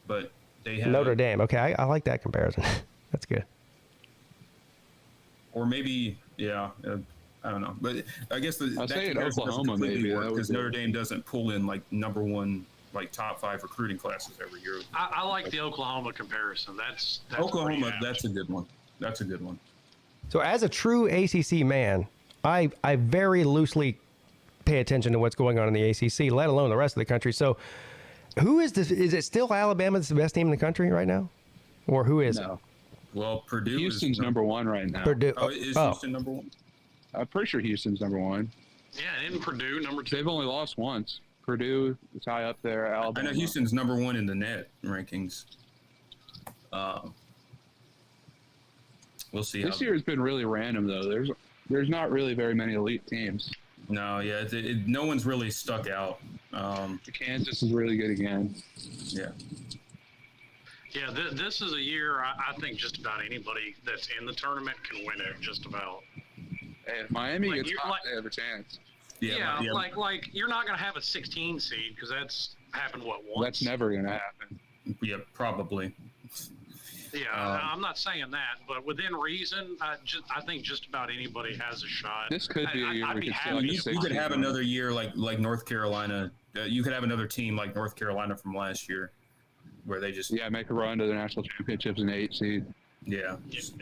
But they have
Notre Dame. Okay, I like that comparison. That's good.
Or maybe I don't know, but I guess
I'll say in Oklahoma maybe
because Notre Dame doesn't pull in like number one, like top 5 recruiting classes every year.
I like the Oklahoma comparison. That's
Oklahoma. That's a good one. That's a good one.
So as a true ACC man, I very loosely pay attention to what's going on in the ACC, let alone the rest of the country. So who is this? Is it still Alabama that's the best team in the country right now? Or who is it?
Well, Purdue
Houston's
is
number 1 right now.
Purdue.
Is Houston number 1?
I'm pretty sure Houston's number 1.
Yeah, and Purdue number 2.
They've only lost once. Purdue is high up there. Alabama.
I know Houston's number 1 in the net rankings. We'll see.
This year has been really random though. There's not really very many elite teams.
No, yeah, no one's really stuck out.
Kansas is really good again.
Yeah.
Yeah, this is a year I think just about anybody that's in the tournament can win it. Just about.
Hey, if Miami gets hot, they have a chance.
Yeah, like you're not going to have a 16 seed because that's happened once.
That's never going to happen.
Yeah, probably.
Yeah, I'm not saying that, but within reason, I think just about anybody has a shot.
This could be a year we could see
you could have another year like North Carolina. You could have another team like North Carolina from last year, where they just
make a run to the national championships in 8 seed.
Yeah.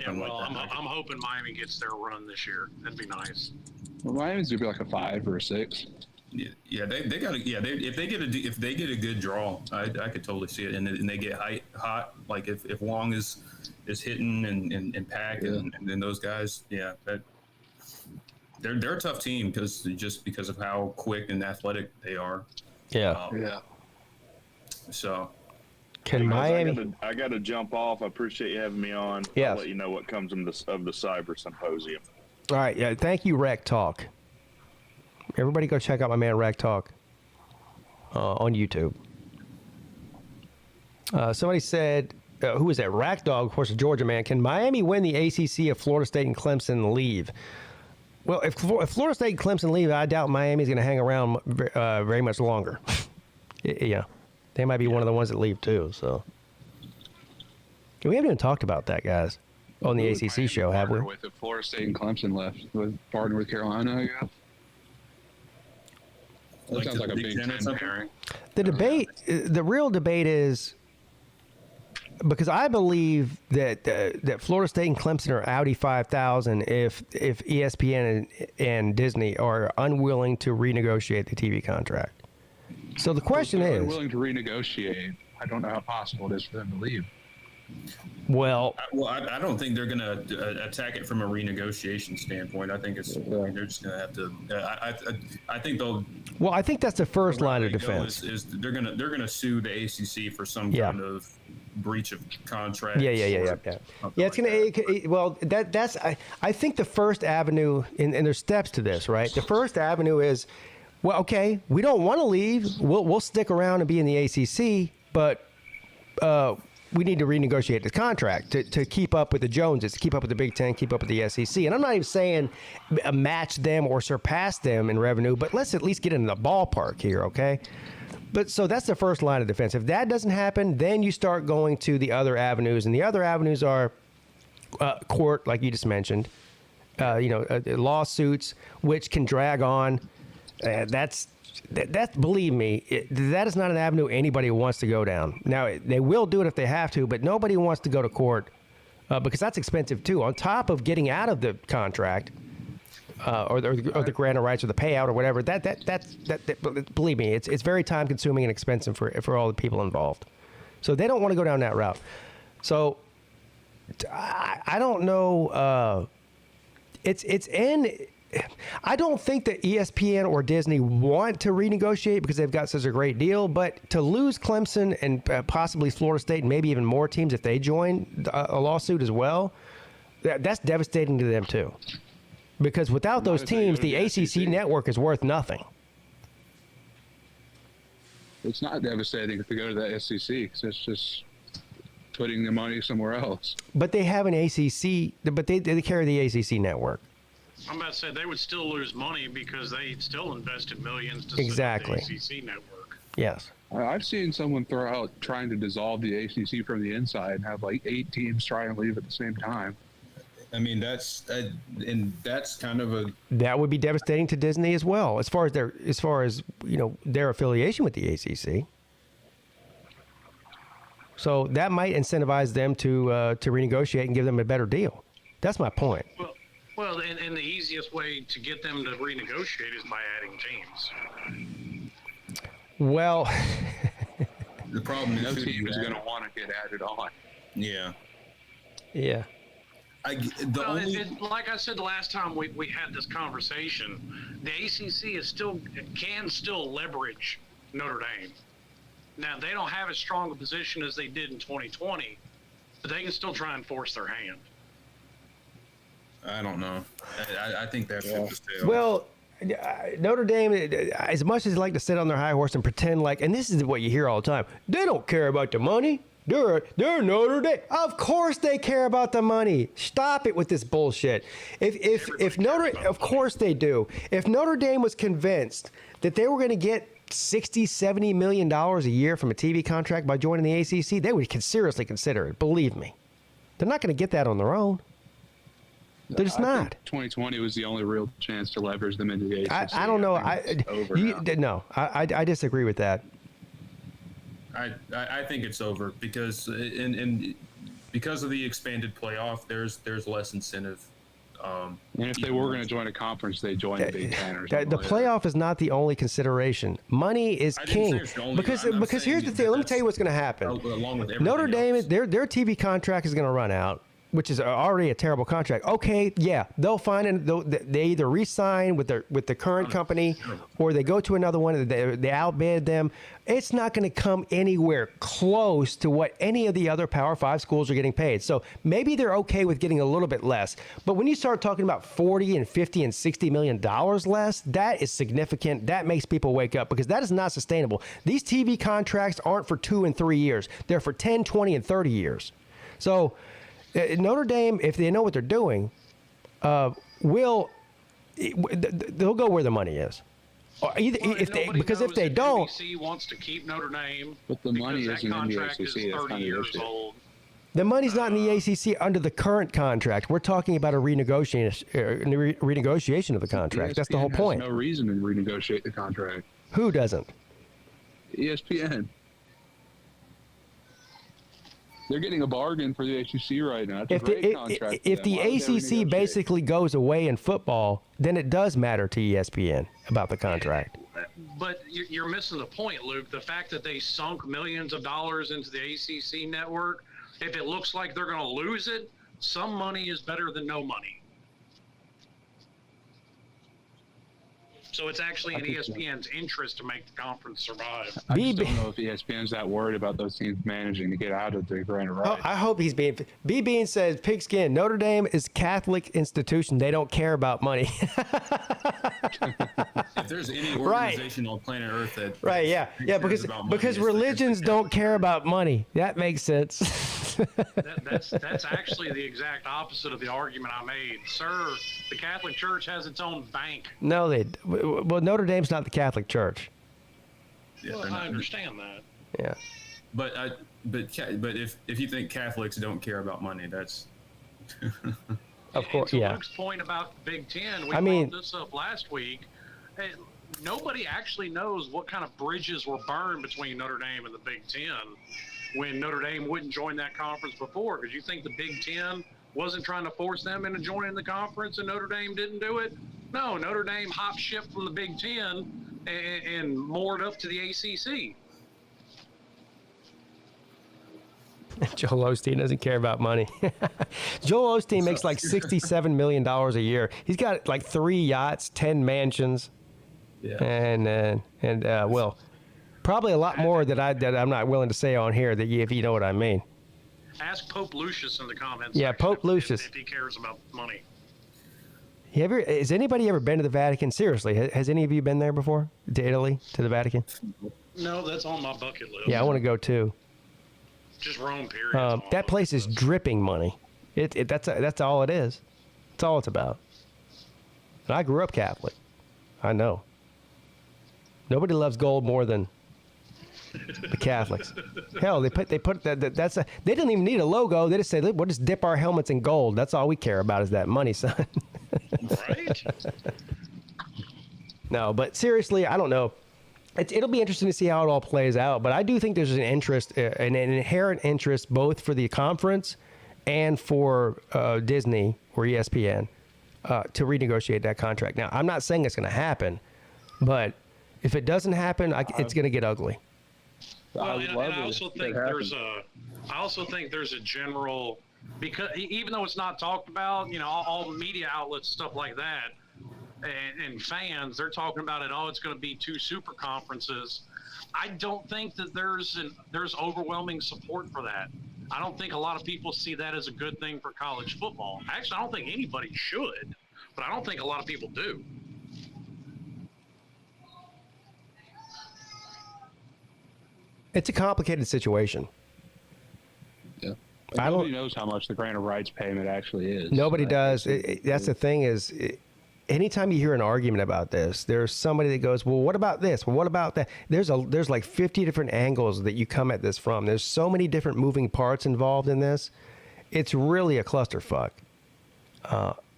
Well, I'm hoping Miami gets their run this year. That'd be nice.
Well, Miami's gonna be like a 5 or a 6.
Yeah, they got to. Yeah, if they get a good draw, I could totally see it, and they get hot. Like if Wong is hitting and Pack and then those guys, that they're a tough team because of how quick and athletic they are.
Yeah.
So.
Can Miami?
I got to jump off. I appreciate you having me on.
Yes.
I'll let you know what comes of the Cyber Symposium.
All right. Yeah. Thank you, Rec Talk. Everybody go check out my man Rec Talk on YouTube. Somebody said, who was that? Rack Dog, of course, a Georgia man. Can Miami win the ACC if Florida State and Clemson leave? Well, if Florida State and Clemson leave, I doubt Miami's going to hang around very much longer. Yeah. They might be one of the ones that leave too. So we haven't even talked about that, guys, on the ACC show, have we?
With if Florida State and Clemson left, with partner with Carolina, I guess. That sounds like a Big Ten pairing.
The debate, the real debate is because I believe that Florida State and Clemson are Audi 5000 if ESPN and Disney are unwilling to renegotiate the TV contract. So the question is,
willing to renegotiate. I don't know how possible it is for them to leave.
Well,
I don't think they're going to attack it from a renegotiation standpoint. I think they're just going to have to. I think they'll.
Well, I think that's the first line of defense.
Is they're going to sue the ACC for some kind of breach of contract.
Yeah. It's going to. Well, that's. I think the first avenue, and there's steps to this, right? The first avenue is, well, okay, we don't want to leave. We'll stick around and be in the ACC, but we need to renegotiate the contract to keep up with the Joneses, to keep up with the Big Ten, keep up with the SEC. And I'm not even saying match them or surpass them in revenue, but let's at least get in the ballpark here, okay? But so that's the first line of defense. If that doesn't happen, then you start going to the other avenues, and the other avenues are court, like you just mentioned, lawsuits, which can drag on. That's believe me, that is not an avenue anybody wants to go down. Now, they will do it if they have to, but nobody wants to go to court because that's expensive too. On top of getting out of the contract or the grant of rights or the payout or whatever, that believe me, it's very time consuming and expensive for all the people involved. So they don't want to go down that route. So I don't know. I don't think that ESPN or Disney want to renegotiate because they've got such a great deal, but to lose Clemson and possibly Florida State and maybe even more teams if they join a lawsuit as well, that's devastating to them too. Because without those teams, the ACC network is worth nothing.
It's not devastating if they go to the SEC because it's just putting the money somewhere else.
But they have an ACC, but they carry the ACC network.
I'm about to say they would still lose money because they still invested millions to
Exactly.
set up the ACC network.
Yes.
I've seen someone throw out trying to dissolve the ACC from the inside and have like 8 teams try and leave at the same time.
I mean, that's kind of a
That would be devastating to Disney as well, as far as their affiliation with the ACC. So that might incentivize them to renegotiate and give them a better deal. That's my point.
Well, and the easiest way to get them to renegotiate is by adding teams.
Well,
the problem is
no team is going to want to get added on.
Yeah.
Yeah.
Like I said the last time we had this conversation, the ACC can still leverage Notre Dame. Now, they don't have as strong a position as they did in 2020, but they can still try and force their hand.
I don't know. I think that's
Well, Notre Dame, as much as they like to sit on their high horse and pretend like, and this is what you hear all the time, they don't care about the money. They're Notre Dame. Of course they care about the money. Stop it with this bullshit. If Notre, of course they do. If Notre Dame was convinced that they were going to get $60-70 million a year from a TV contract by joining the ACC, they would seriously consider it. Believe me, they're not going to get that on their own. They're just not.
2020 was the only real chance to leverage them into the ACC.
I don't know. I disagree with that.
I think it's over because because of the expanded playoff, there's less incentive.
And if they were going to join a conference, they join the Big Ten or something.
The playoff is not the only consideration. Money is king. Because here's the thing. Let me tell you what's going to happen.
Along with
Notre Dame, their TV contract is going to run out, which is already a terrible contract. Okay, yeah, they'll find they either re-sign with the current company, or they go to another one. They outbid them. It's not going to come anywhere close to what any of the other Power 5 schools are getting paid. So maybe they're okay with getting a little bit less. But when you start talking about $40 and $50 and $60 million less, that is significant. That makes people wake up because that is not sustainable. These TV contracts aren't for 2 and 3 years. They're for 10, 20, and 30 years. So Notre Dame, if they know what they're doing, they'll go where the money is. Because if they don't,
NBC wants to keep Notre Dame,
but the money isn't in the ACC.
Is 30 years old.
The money's not in the ACC under the current contract. We're talking about a renegotiation of the contract. That's the whole point.
Has no reason to renegotiate the contract.
Who doesn't?
ESPN. They're getting a bargain for the ACC right now. It's a great contract.
If the ACC basically goes away in football, then it does matter to ESPN about the contract.
But you're missing the point, Luke. The fact that they sunk millions of dollars into the ACC network, if it looks like they're going to lose it, some money is better than no money. So it's actually in ESPN's interest to make the conference survive.
I just don't know if ESPN's that worried about those teams managing to get out of the grand ride.
I hope he's being. B-Bean says, Pigskin, Notre Dame is Catholic institution. They don't care about money.
If there's any organization on planet Earth that
because religions don't care about money. That makes sense.
That's actually the exact opposite of the argument I made. Sir, the Catholic Church has its own bank.
No, well, Notre Dame's not the Catholic Church.
Yeah,
well, I understand that.
Yeah.
But if you think Catholics don't care about money, that's
of course,
and to
yeah.
Luke's point about the Big Ten, we brought this up last week. Hey, nobody actually knows what kind of bridges were burned between Notre Dame and the Big Ten when Notre Dame wouldn't join that conference before. Because you think the Big Ten wasn't trying to force them into joining the conference and Notre Dame didn't do it? No, Notre Dame hopped ship from the Big Ten and moored up to the ACC.
Joel Osteen doesn't care about money. Joel Osteen makes like $67 million a year. He's got like 3 yachts, 10 mansions, and well, probably a lot more that I'm not willing to say on here if you know what I mean.
Ask Pope Lucius in the comments.
Yeah, Pope Lucius.
If he cares about money.
Has anybody ever been to the Vatican? Seriously, has any of you been there before? To Italy, to the Vatican?
No, that's on my bucket list.
Yeah, I want to go too.
Just Rome, period.
That place is dripping money. That's all it is. That's all it's about. And I grew up Catholic. I know. Nobody loves gold more than the Catholics. Hell, they put they didn't even need a logo. They just said, we'll just dip our helmets in gold. That's all we care about is that money, son.
Right?
No, but seriously, I don't know. It'll be interesting to see how it all plays out. But I do think there's an interest, an inherent interest, both for the conference and for Disney or ESPN to renegotiate that contract. Now, I'm not saying it's going to happen, but if it doesn't happen, it's going to get ugly.
Well, and I also think there's a general, because even though it's not talked about, all media outlets, stuff like that, and fans, they're talking about it. Oh, it's going to be 2 super conferences. I don't think that there's overwhelming support for that. I don't think a lot of people see that as a good thing for college football. Actually, I don't think anybody should, but I don't think a lot of people do.
It's a complicated situation.
Yeah. Nobody knows how much the grant of rights payment actually is.
Nobody does. That's the thing is, anytime you hear an argument about this, there's somebody that goes, well, what about this? Well, what about that? There's like 50 different angles that you come at this from. There's so many different moving parts involved in this. It's really a clusterfuck.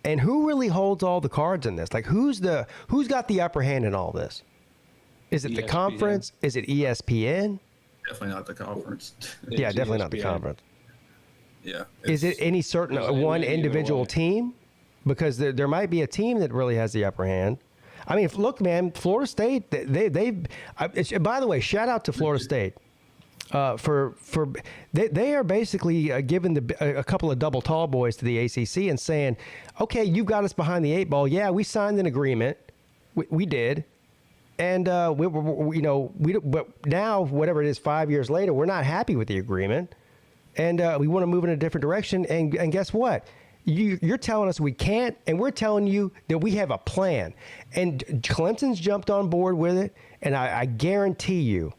And who really holds all the cards in this? Like, who's got the upper hand in all this? Is it the conference? Is it ESPN?
Definitely not the conference.
Yeah, definitely not the conference.
Yeah.
Is it any certain one individual team? Because there might be a team that really has the upper hand. I mean, look, man, Florida State. By the way, shout out to Florida State they are basically giving a couple of double tall boys to the ACC and saying, okay, you've got us behind the 8 ball. Yeah, we signed an agreement. We did. And but now, whatever it is, 5 years later, we're not happy with the agreement, and we want to move in a different direction. And guess what? You're telling us we can't, and we're telling you that we have a plan. And Clemson's jumped on board with it, and I guarantee you,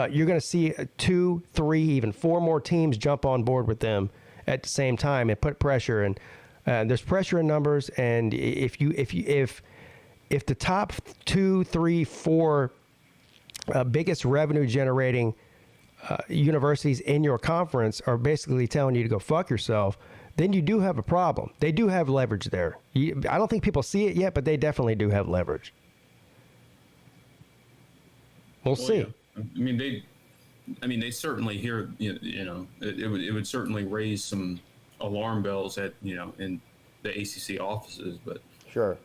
you're going to see 2, 3, even 4 more teams jump on board with them at the same time and put pressure. And there's pressure in numbers, and if the top 2, 3, 4 biggest revenue generating universities in your conference are basically telling you to go fuck yourself, then you do have a problem. They do have leverage there. I don't think people see it yet, but they definitely do have leverage. We'll see.
Yeah. They certainly hear, it would certainly raise some alarm bells at, in the ACC offices, but
sure.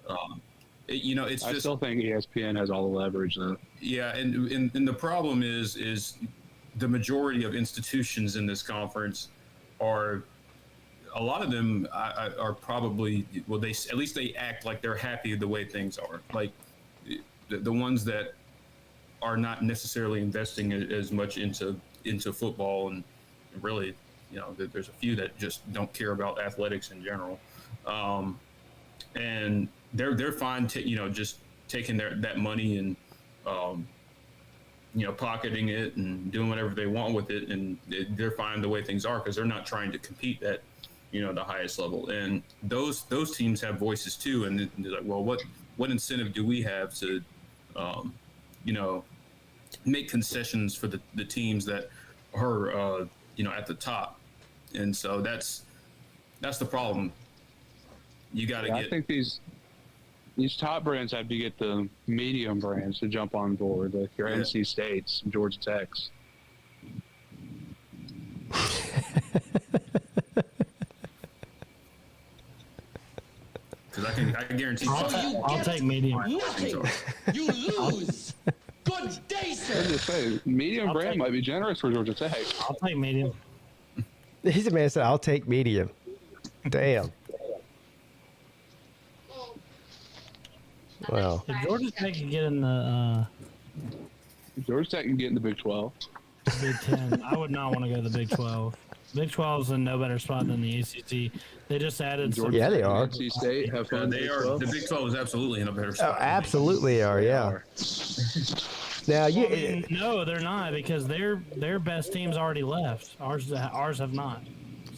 It's just,
I still think ESPN has all the leverage though.
Yeah, and the problem is the majority of institutions in this conference are, a lot of them are probably, well, at least they act like they're happy the way things are. Like the ones that are not necessarily investing as much into football, and really, there's a few that just don't care about athletics in general, and they're fine, just taking that money and pocketing it and doing whatever they want with it, and they're fine the way things are because they're not trying to compete at the highest level. And those teams have voices too, and they're like, well, what incentive do we have to make concessions for the teams that are at the top? And so that's the problem. You got to get.
I think these top brands have to get the medium brands to jump on board, like your NC States, Georgia Techs.
Because I can guarantee.
I'll take medium.
Nothing. You lose. Good day, sir.
I was just saying, medium brand might be generous for Georgia Tech.
I'll take medium.
He's a man said, "I'll take medium." Damn. Well,
If Georgia Tech can get in the
Georgia Tech can get in the Big 12.
Big 10, I would not want to go to the Big 12. Big 12 is in no better spot than the ACC. They just added some.
yeah, they are.
NC State have fun.
They
Big
are.
12.
The Big 12 is absolutely in a better
Oh,
spot.
absolutely are. Yeah. Now
Well,
you.
I mean, no, they're not because their best teams already left. Ours have not.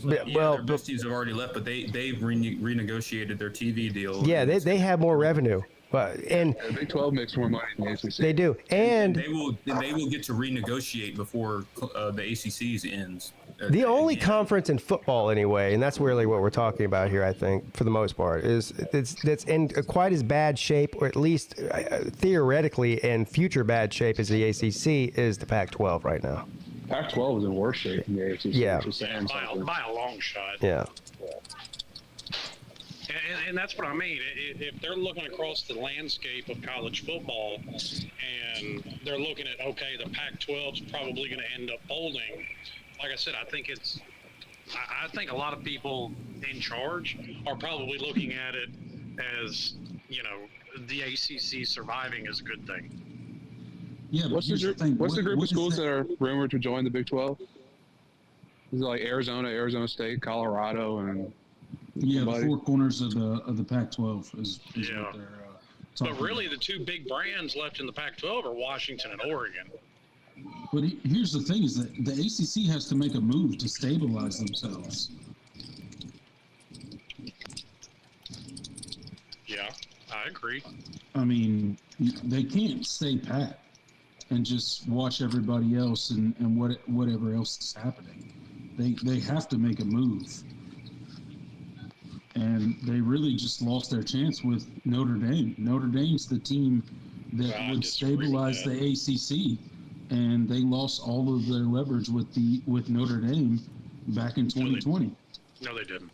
Yeah,
Yeah,
well,
their best teams have already left, but they've renegotiated their TV deal.
yeah, they have more revenue, but and
The Big 12 makes more money than the ACC.
they do, and
they will get to renegotiate before the ACC's ends.
the only
again.
conference in football anyway, and that's really what we're talking about here. I think for the most part is that's in quite as bad shape, or at least theoretically in future bad shape as the ACC is the Pac-12 right now.
Pac-12 is in worse shape than the ACC.
Yeah.
which is saying something.
by a long shot.
Yeah.
And that's what I mean. If they're looking across the landscape of college football and they're looking at, okay, the Pac-12 is probably going to end up folding, like I said, I think a lot of people in charge are probably looking at it as, the ACC surviving is a good thing.
Yeah, but
What's the group of schools that are rumored to join the Big 12? Is it like Arizona State, Colorado, and
Yeah,
somebody?
the four corners of the Pac-12 is
Yeah.
what they're
But
talking
really, the two big brands left in the Pac-12 are Washington and Oregon.
about. But here's the thing: is that the ACC has to make a move to stabilize themselves.
Yeah, I agree.
I mean, they can't stay pat and just watch everybody else and whatever else is happening. They have to make a move. And they really just lost their chance with Notre Dame. Notre Dame's the team that
I
would
disagree with
stabilize
that.
the ACC, and they lost all of their leverage with Notre Dame back in 2020.
No, they didn't.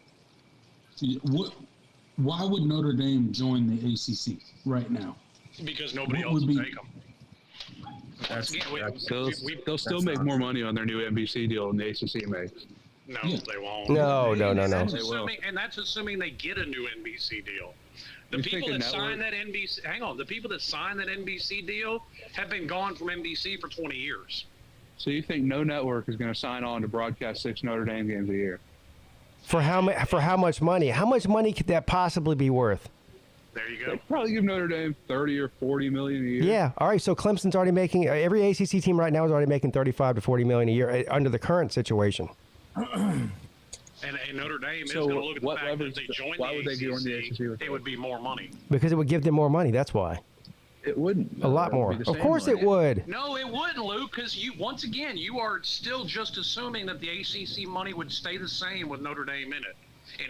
Why would Notre Dame join the ACC right now?
Because nobody
What
else
would
will
be-
take them.
They'll still make more money on their new NBC deal than the ACC makes.
No,
Yeah.
they won't.
No.
That's
They will.
assuming, and that's assuming they get a new NBC deal. The
You
people
think
that
a
sign
network-
that NBC, hang on, the people that sign that NBC deal have been gone from NBC for 20 years.
So you think no network is going to sign on to broadcast 6 Notre Dame games a year?
For how much money? How much money could that possibly be worth?
There you go.
They'd probably give Notre Dame 30 or 40 million a year.
Yeah. All right. So Clemson's already making every ACC team right now is already making 35 to 40 million a year under the current situation.
And Notre Dame
So
is going to look at the
what
fact that if
leverage-
they join
why
the
would they
ACC,
join the ACC with
it
that?
would be more money.
Because it would give them more money. That's why.
It wouldn't.
A lot more. Of course it would.
No, it wouldn't, Luke, because once again, you are still just assuming that the ACC money would stay the same with Notre Dame in it.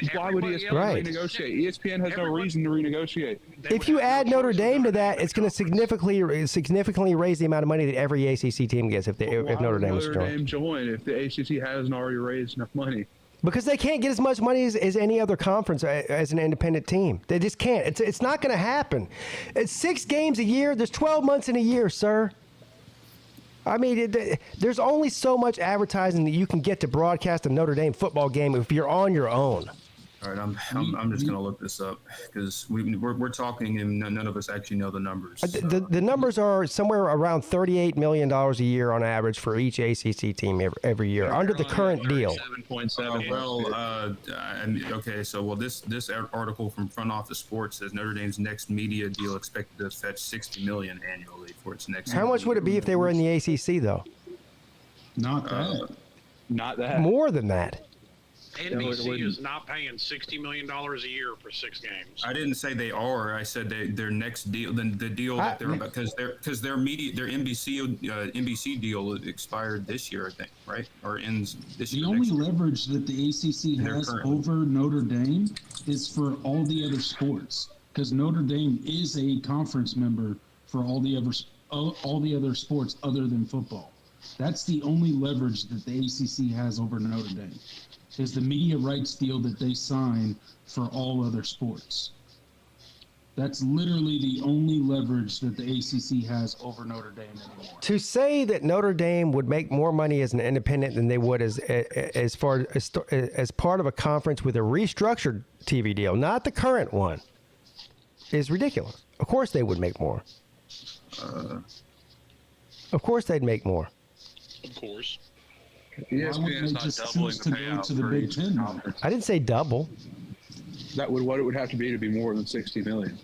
And
Why would
everybody
ESPN
else-
Right.
renegotiate? ESPN has no
Everyone-
reason to renegotiate.
they
If
would
you
have
add
no
Notre
choice
Dame to
but
that, it's going to significantly raise the amount of money that every ACC team gets if
Why
Notre
would
Dame was to
Notre
join.
Dame join if the ACC hasn't already raised enough money?
Because they can't get as much money as any other conference as an independent team. They just can't. It's not going to happen. It's 6 games a year. There's 12 months in a year, sir. I mean, there's only so much advertising that you can get to broadcast a Notre Dame football game if you're on your own.
All right, I'm just gonna look this up because we're talking and none of us actually know the numbers.
The numbers are somewhere around $38 million a year on average for each ACC team every year under the current deal.
7.7.
Okay, so this article from Front Office Sports says Notre Dame's next media deal expected to fetch $60 million annually for its next.
How much would it be if they were in the ACC, though?
Not that.
Not that.
More than that.
NBC is not paying $60 million a year for 6 games.
I didn't say they are. I said their next deal, the deal that they're about, because their NBC deal expired this year, I think, right? Or ends this
The
year.
only
next year.
leverage that the ACC
They're
has
currently-
over Notre Dame is for all the other sports, because Notre Dame is a conference member for all the other sports other than football. That's the only leverage that the ACC has over Notre Dame, is the media rights deal that they sign for all other sports. That's literally the only leverage that the ACC has over Notre Dame anymore.
To say that Notre Dame would make more money as an independent than they would as part of a conference with a restructured TV deal, not the current one, is ridiculous. Of course they would make more. Of course they'd make more.
Of course.
Why wouldn't they just choose to go to the Big Ten?
I didn't say double.
That would what it would have to be more than $60 million.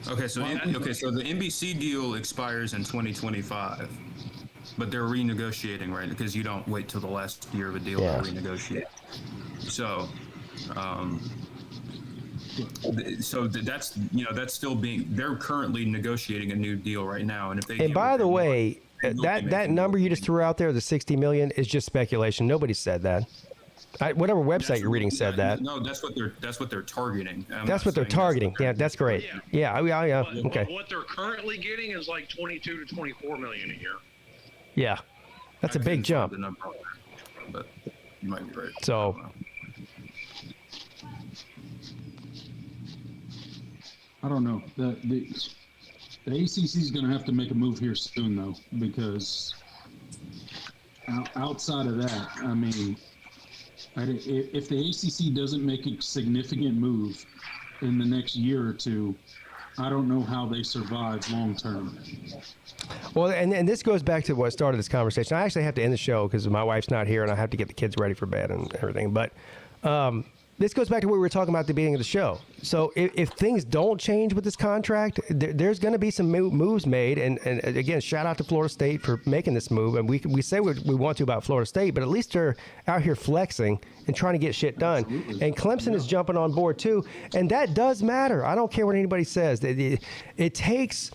Okay, so the NBC deal expires in 2025, but they're renegotiating, right? Because you don't wait till the last year of a deal to renegotiate. So, that's still being. They're currently negotiating a new deal right now, and if they.
And by the way, that number you just threw out there, the $60 million, is just speculation. Nobody said that. Whatever website you're reading said that.
No, that's what they're targeting.
That's what they're targeting. Yeah, that's great. Yeah. Okay.
But what they're currently getting is like 22 to 24 million a year.
Yeah, that's a big jump.
The number, but you might be right.
So.
I don't know. The ACC is going to have to make a move here soon, though, because outside of that, I mean, if the ACC doesn't make a significant move in the next year or two, I don't know how they survive long term.
Well, and this goes back to what started this conversation. I actually have to end the show because my wife's not here and I have to get the kids ready for bed and everything. But this goes back to what we were talking about at the beginning of the show. So if things don't change with this contract, there's going to be some moves made. And again, shout out to Florida State for making this move. And we say we want to about Florida State, but at least they're out here flexing and trying to get shit done. Absolutely. And Clemson is jumping on board too. And that does matter. I don't care what anybody says. It takes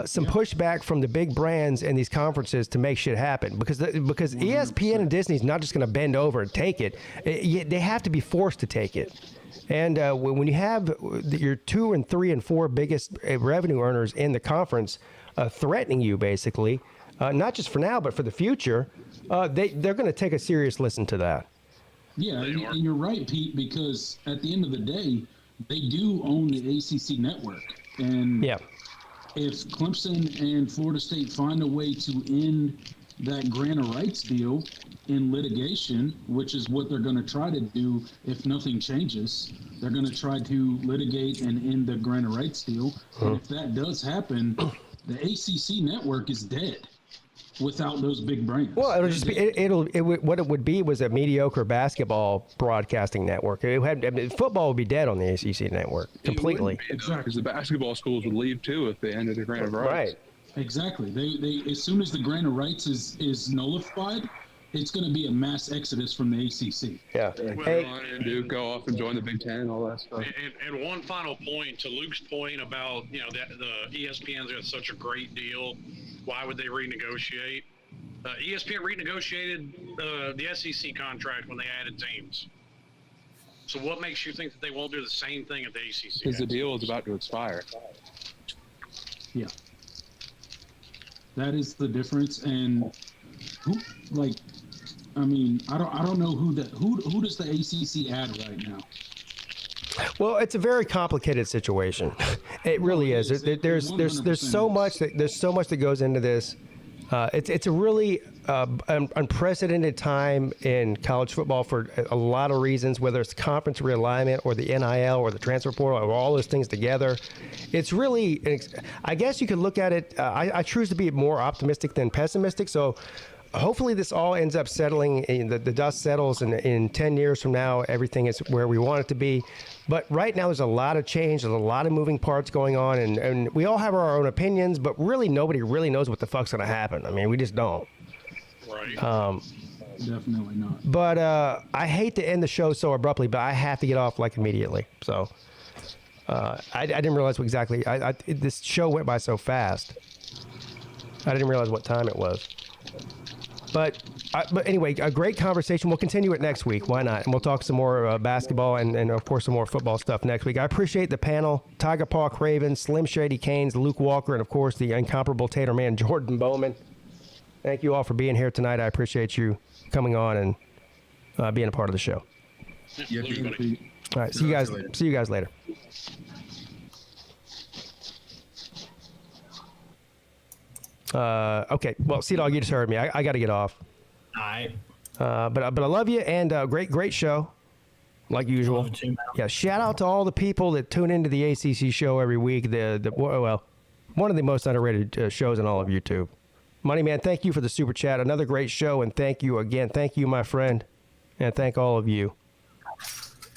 some pushback from the big brands and these conferences to make shit happen because ESPN and Disney's not just going to bend over and take it. They have to be forced to take it. And when you have your 2 and 3 and 4 biggest revenue earners in the conference threatening you, basically, not just for now but for the future, they're going to take a serious listen to that.
Yeah, and you're right, Pete, because at the end of the day, they do own the ACC network, and if Clemson and Florida State find a way to end that grant of rights deal in litigation, which is what they're going to try to do if nothing changes, they're going to try to litigate and end the grant of rights deal. And if that does happen, the ACC network is dead without those big brands.
Well, it'll just be what it would be was a mediocre basketball broadcasting network. Football would be dead on the ACC network completely.
Exactly, because the basketball schools would leave too if they ended the grant of rights.
Right.
Exactly. They as soon as the grant of rights is nullified, it's going to be a mass exodus from the ACC.
Yeah.
And Duke go off and join the Big Ten, all that stuff.
And one final point to Luke's point about the ESPN's got such a great deal. Why would they renegotiate? ESPN renegotiated the SEC contract when they added teams. So what makes you think that they won't do the same thing at the ACC?
Because the deal is about to expire.
Yeah. That is the difference. And I don't know who does the ACC add right now?
Well, it's a very complicated situation. It really is. There's so much that goes into this. It's a really unprecedented time in college football for a lot of reasons, whether it's conference realignment or the NIL or the transfer portal or all those things together. It's really, I guess you could look at it. I choose to be more optimistic than pessimistic. So hopefully this all ends up settling, the dust settles, and in 10 years from now, everything is where we want it to be. But right now, there's a lot of change. There's a lot of moving parts going on, and we all have our own opinions, but really nobody really knows what the fuck's going to happen. I mean, we just don't.
Right.
Definitely not.
But I hate to end the show so abruptly, but I have to get off immediately. So I didn't realize exactly. This show went by so fast. I didn't realize what time it was. But anyway, a great conversation. We'll continue it next week. Why not? And we'll talk some more basketball and, of course, some more football stuff next week. I appreciate the panel. Tiger Paw Craven, Slim Shady Canes, Luke Walker, and, of course, the incomparable Tater Man, Jordan Bowman. Thank you all for being here tonight. I appreciate you coming on and being a part of the show.
Yeah,
All right. See you guys. See you guys later. Okay. Well, Sea-Dog, you just heard me. I got to get off.
All right.
But I love you, and great show, like usual.
Love you too, man.
Yeah. Shout out to all the people that tune into the ACC show every week. Well, one of the most underrated shows on all of YouTube. Money Man, thank you for the super chat. Another great show, and thank you again. Thank you, my friend, and thank all of you.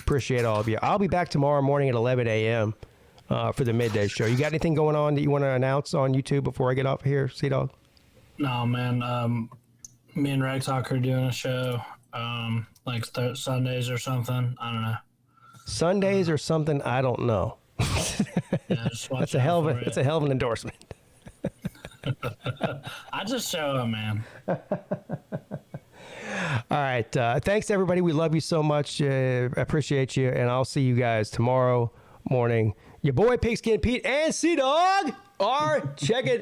Appreciate all of you. I'll be back tomorrow morning at 11 a.m. For the midday show. You got anything going on that you want to announce on YouTube before I get off here, Sea-Dog?
No, man. Me and Reg Talk are doing a show, like Sundays or something. I don't know.
Sundays or something? I don't know.
Yeah, just watch
That's a hell of an endorsement.
I just show up, man.
All right. Thanks, everybody. We love you so much. I appreciate you. And I'll see you guys tomorrow morning. Your boy, Pigskin Pete, and Sea-Dog are checking